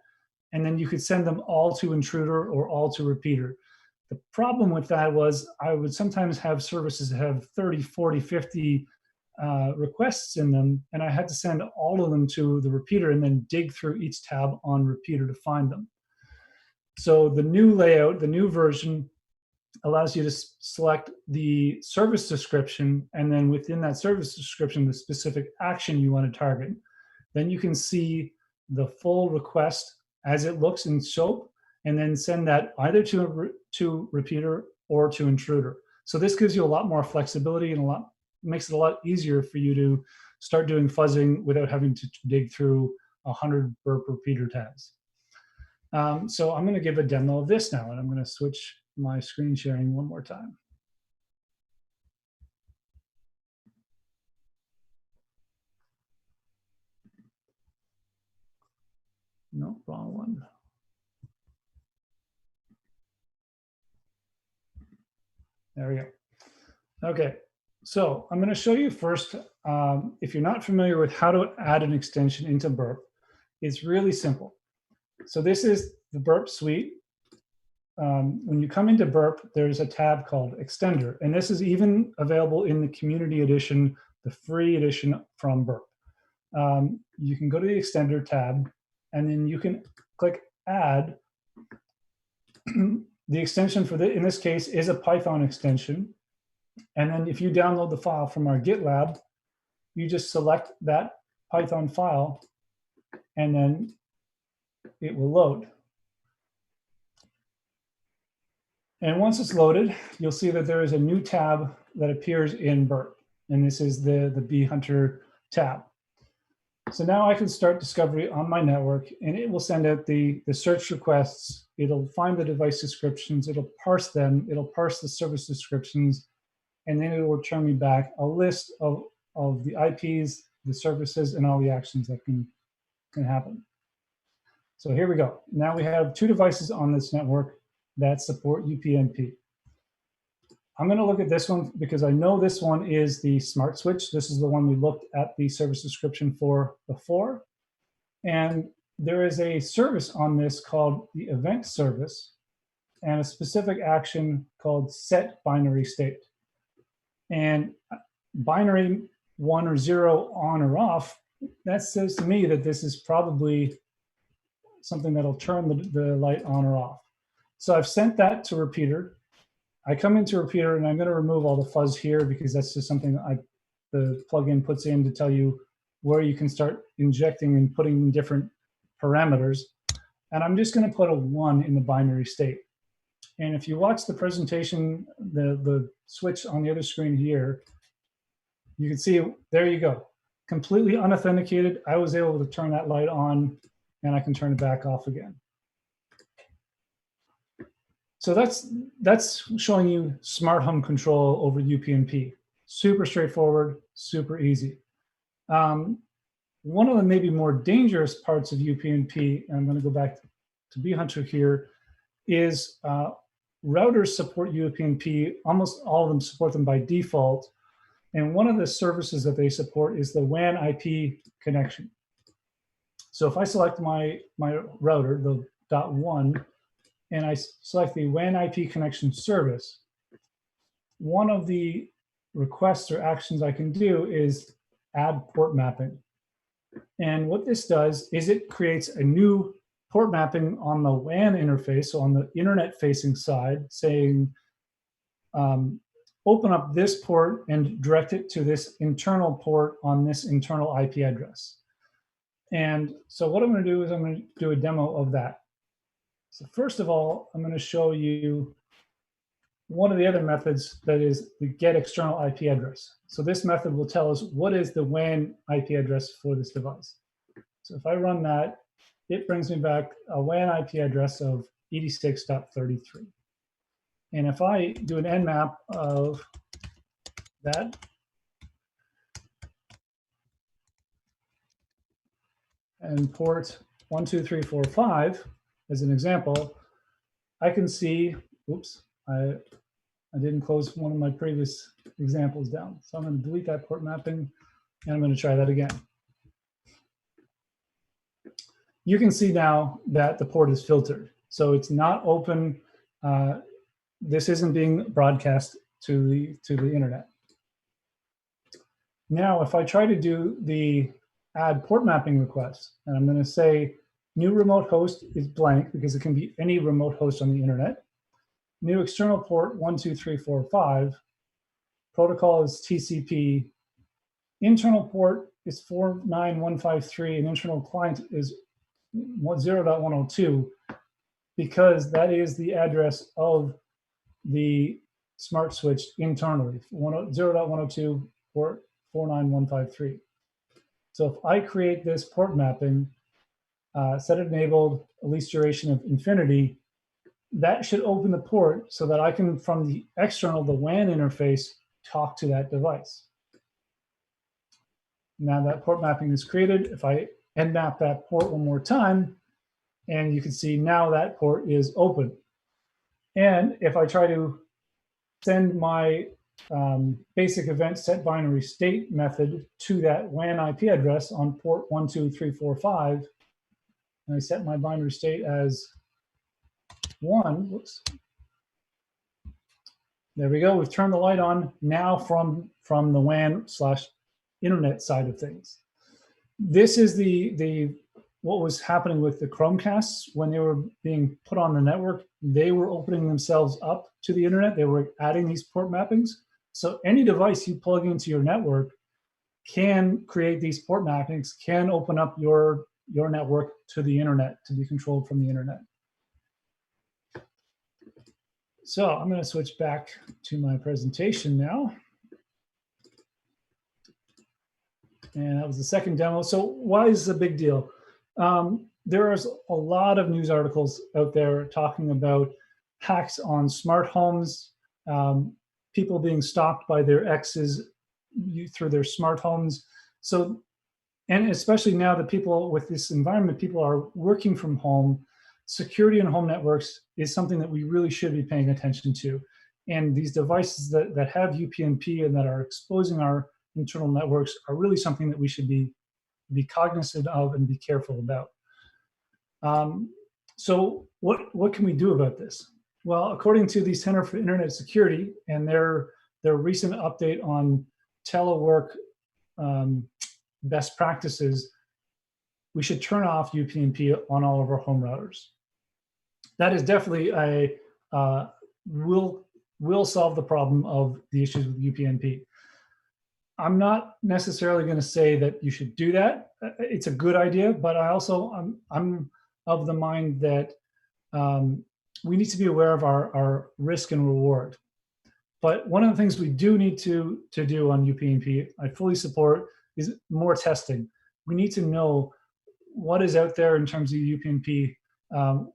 and then you could send them all to intruder or all to repeater. The problem with that was I would sometimes have services that have 30, 40, 50 requests in them, and I had to send all of them to the repeater and then dig through each tab on repeater to find them. So the new layout, the new version, allows you to select the service description, and then within that service description, the specific action you want to target. Then you can see the full request as it looks in SOAP, and then send that either to repeater or to intruder. So this gives you a lot more flexibility and makes it a lot easier for you to start doing fuzzing without having to dig through 100 BURP repeater tabs. So I'm going to give a demo of this now, and I'm going to switch my screen sharing one more time. No, wrong one. There we go. Okay, so I'm going to show you first, if you're not familiar with how to add an extension into BURP, it's really simple. So this is the BURP suite. When you come into BURP, there's a tab called Extender, and this is even available in the Community Edition, the free edition from BURP. You can go to the Extender tab, and then you can click Add. The extension for in this case is a Python extension. And then if you download the file from our GitLab, you just select that Python file, and then it will load. And once it's loaded, you'll see that there is a new tab that appears in BURP. And this is the Bee Hunter tab. So now I can start discovery on my network, and it will send out the search requests. It'll find the device descriptions. It'll parse them. It'll parse the service descriptions. And then it will return me back a list of the IPs, the services, and all the actions that can happen. So here we go. Now we have 2 devices on this network that support UPnP. I'm going to look at this one because I know this one is the smart switch. This is the one we looked at the service description for before. And there is a service on this called the event service and a specific action called set binary state. And binary 1 or 0 on or off, that says to me that this is probably something that'll turn the light on or off. So I've sent that to repeater. I come into repeater, and I'm going to remove all the fuzz here because that's just something that the plugin puts in to tell you where you can start injecting and putting in different parameters. And I'm just going to put a 1 in the binary state. And if you watch the presentation, the switch on the other screen here, you can see, there you go. Completely unauthenticated. I was able to turn that light on, and I can turn it back off again. So that's showing you smart home control over UPnP. Super straightforward, super easy. One of the maybe more dangerous parts of UPnP, and I'm going to go back to Bee Hunter here, is routers support UPnP. Almost all of them support them by default. And one of the services that they support is the WAN IP connection. So if I select my router, the .1, and I select the WAN IP connection service, one of the requests or actions I can do is add port mapping. And what this does is it creates a new port mapping on the WAN interface, so on the internet-facing side, saying, open up this port and direct it to this internal port on this internal IP address. And so what I'm going to do is I'm going to do a demo of that. So first of all, I'm going to show you one of the other methods, that is the get external IP address. So this method will tell us what is the WAN IP address for this device. So if I run that, it brings me back a WAN IP address of 86.33. And if I do an nmap of that, and port 1, 2, 3, 4, 5 as an example, I can see, oops, I didn't close one of my previous examples down. So I'm going to delete that port mapping, and I'm going to try that again. You can see now that the port is filtered. So it's not open. This isn't being broadcast to the internet. Now, if I try to do the add port mapping request, and I'm going to say new remote host is blank because it can be any remote host on the internet. New external port 1, 2, 3, 4, 5. Protocol is TCP. Internal port is 49153, and internal client is 0.102, because that is the address of the smart switch internally, 0.102 port 49153. So if I create this port mapping, set it enabled, a least duration of infinity, that should open the port so that I can, from the external, the WAN interface, talk to that device. Now that port mapping is created. If I nmap that port one more time, and you can see now that port is open. And if I try to send my basic event set binary state method to that WAN IP address on port 1, 2, 3, 4, 5, and I set my binary state as 1, whoops. There we go, we've turned the light on now from the WAN/internet side of things. This is what was happening with the Chromecasts when they were being put on the network. They were opening themselves up to the internet. They were adding these port mappings. So any device you plug into your network can create these port mappings, can open up your network to the internet, to be controlled from the internet. So I'm going to switch back to my presentation now. And that was the second demo. So why is this a big deal? There's a lot of news articles out there talking about hacks on smart homes, people being stalked by their exes through their smart homes. So, and especially now that people with this environment, people are working from home, security in home networks is something that we really should be paying attention to. And these devices that have UPnP and that are exposing our internal networks are really something that we should be cognizant of and be careful about. So what can we do about this? Well, according to the Center for Internet Security and their recent update on telework best practices, we should turn off UPnP on all of our home routers. That is definitely will solve the problem of the issues with UPnP. I'm not necessarily going to say that you should do that. It's a good idea, but I'm of the mind that we need to be aware of our risk and reward. But one of the things we do need to do on UPnP, I fully support, is more testing. We need to know what is out there in terms of UPnP,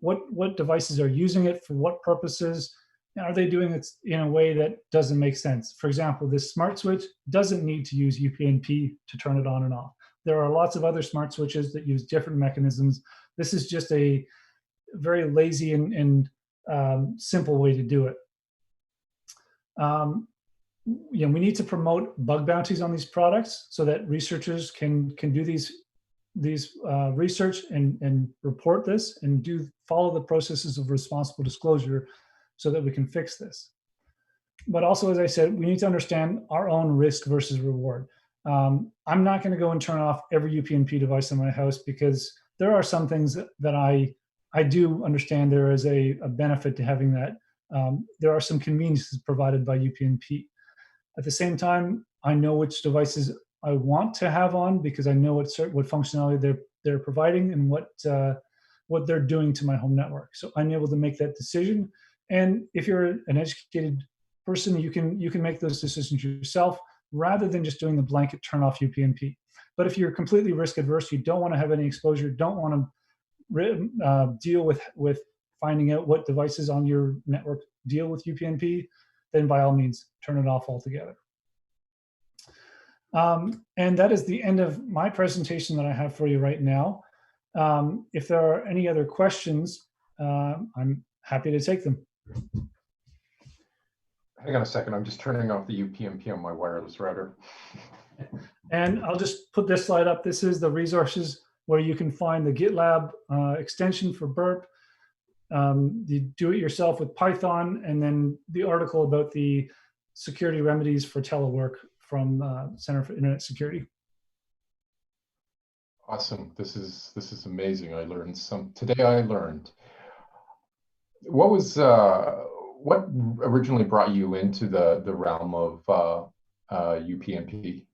what devices are using it, for what purposes, and are they doing it in a way that doesn't make sense? For example, this smart switch doesn't need to use UPnP to turn it on and off. There are lots of other smart switches that use different mechanisms. This is just a very lazy and simple way to do it. We need to promote bug bounties on these products so that researchers can do these research and report this and follow the processes of responsible disclosure so that we can fix this. But also, as I said, we need to understand our own risk versus reward. I'm not going to go and turn off every UPnP device in my house because there are some things that I do understand there is a benefit to having that. There are some conveniences provided by UPnP. At the same time, I know which devices I want to have on because I know what functionality they're providing and what they're doing to my home network. So I'm able to make that decision. And if you're an educated person, you can make those decisions yourself rather than just doing the blanket turn off UPnP. But if you're completely risk adverse, you don't want to have any exposure, don't want to deal with finding out what devices on your network deal with UPnP, then by all means, turn it off altogether. And that is the end of my presentation that I have for you right now. If there are any other questions, I'm happy to take them. Hang on a second, I'm just turning off the UPnP on my wireless router. And I'll just put this slide up. This is the resources where you can find the GitLab extension for BURP, the do-it-yourself with Python, and then the article about the security remedies for telework from Center for Internet Security. Awesome. This is amazing. I learned today. I learned. What was what originally brought you into the realm of UPnP?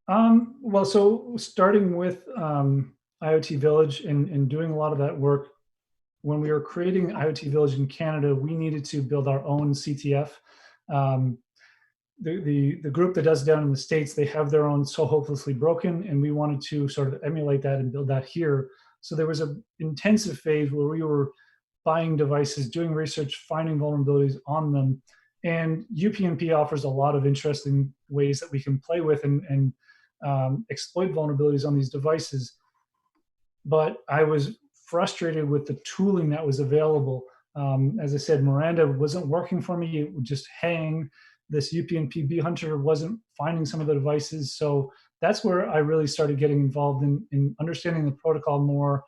Well, so starting with IoT Village and doing a lot of that work, when we were creating IoT Village in Canada, we needed to build our own CTF. The group that does it down in the States, they have their own So Hopelessly Broken, and we wanted to sort of emulate that and build that here. So there was an intensive phase where we were buying devices, doing research, finding vulnerabilities on them. And UPnP offers a lot of interesting ways that we can play with and exploit vulnerabilities on these devices. But I was frustrated with the tooling that was available. As I said, Miranda wasn't working for me. It would just hang. This UPnP B Hunter wasn't finding some of the devices. So that's where I really started getting involved in understanding the protocol more,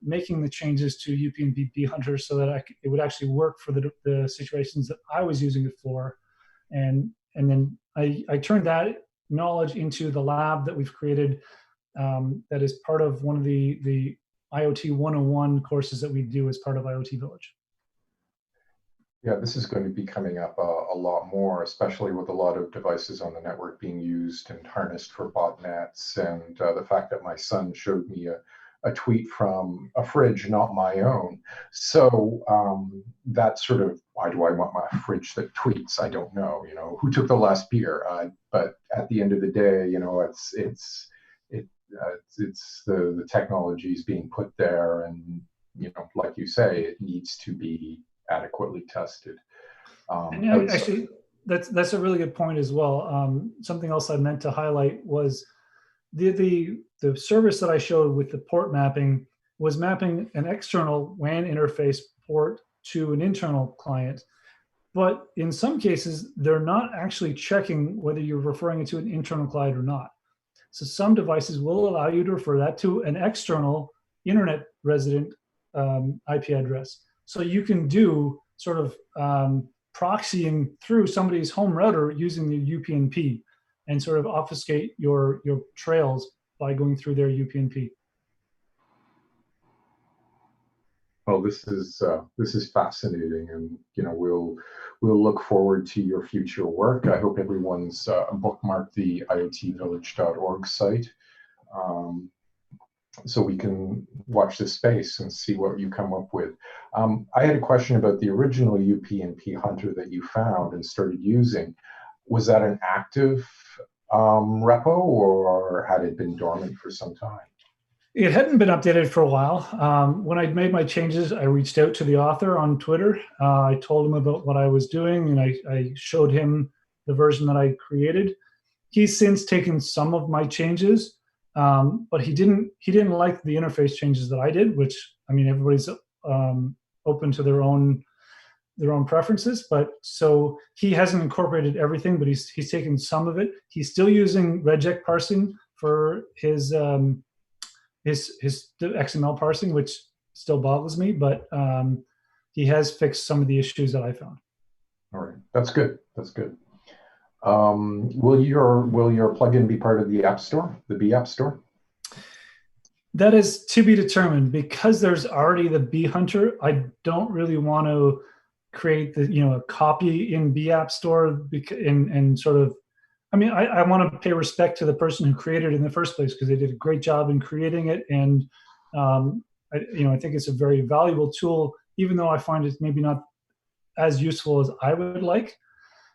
making the changes to UPnP B Hunter so that it would actually work for the situations that I was using it for. And then I turned that knowledge into the lab that we've created that is part of one of the IoT 101 courses that we do as part of IoT Village. Yeah, this is going to be coming up a lot more, especially with a lot of devices on the network being used and harnessed for botnets. And the fact that my son showed me a tweet from a fridge, not my own. So that sort of, why do I want my fridge that tweets? I don't know, who took the last beer? But at the end of the day, it's the technology is being put there, and like you say, it needs to be adequately tested. And actually, that's a really good point as well. Something else I meant to highlight was the service that I showed with the port mapping was mapping an external WAN interface port to an internal client. But in some cases, they're not actually checking whether you're referring it to an internal client or not. So some devices will allow you to refer that to an external internet resident IP address. So you can do sort of proxying through somebody's home router using the UPnP and sort of obfuscate your trails by going through their UPnP. Well, this is fascinating, and we'll look forward to your future work. I hope everyone's bookmarked the iotvillage.org site, so we can watch this space and see what you come up with. I had a question about the original UPnP Hunter that you found and started using. Was that an active repo, or had it been dormant for some time? It hadn't been updated for a while. When I'd made my changes, I reached out to the author on Twitter. I told him about what I was doing, and I showed him the version that I created. He's since taken some of my changes, but he didn't like the interface changes that I did, which, I mean, everybody's open to their own preferences. But so he hasn't incorporated everything, but he's taken some of it. He's still using regex parsing for his XML parsing, which still boggles me, but he has fixed some of the issues that I found. All right, that's good. That's good. Will your plugin be part of the App Store, the B App Store? That is to be determined. Because there's already the B Hunter, I don't really want to create a copy in B App Store and sort of. I mean, I want to pay respect to the person who created it in the first place, because they did a great job in creating it, and I think it's a very valuable tool, even though I find it's maybe not as useful as I would like.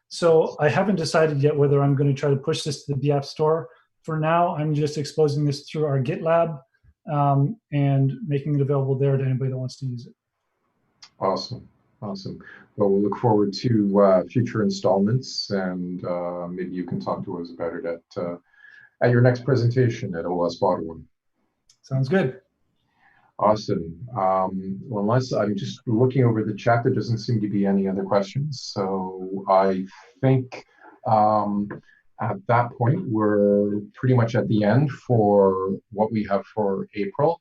So I haven't decided yet whether I'm going to try to push this to the B App Store. For now, I'm just exposing this through our GitLab and making it available there to anybody that wants to use it. Awesome. Awesome. Well, we'll look forward to future installments, and maybe you can talk to us about it at your next presentation at OWASP Ottawa. Sounds good. Awesome. Well, unless I'm just looking over the chat, there doesn't seem to be any other questions. So I think at that point, we're pretty much at the end for what we have for April.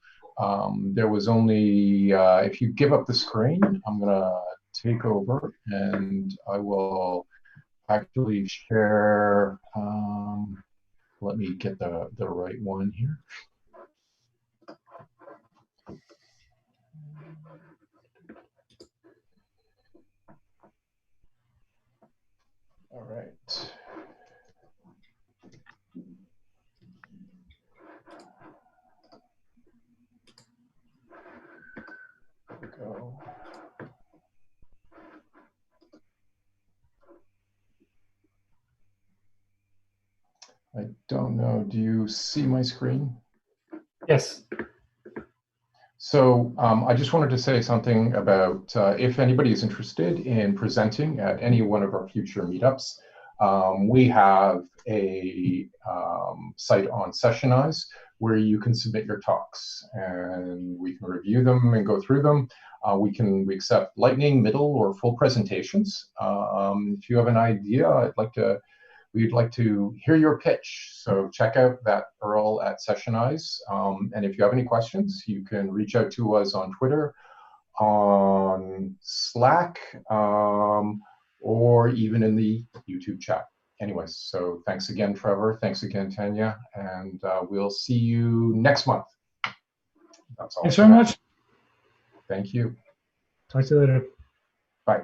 There was only, if you give up the screen, I'm going to take over and I will actually share. Let me get the right one here. All right. There we go. I don't know. Do you see my screen? Yes. So I just wanted to say something about if anybody is interested in presenting at any one of our future meetups, we have a site on Sessionize where you can submit your talks and we can review them and go through them. We accept lightning, middle, or full presentations. If you have an idea, we'd like to hear your pitch. So check out that URL at Sessionize. And if you have any questions, you can reach out to us on Twitter, on Slack, or even in the YouTube chat. Anyways, so thanks again, Trevor. Thanks again, Tanya. And we'll see you next month. That's all. Thanks very much. Thank you. Talk to you later. Bye.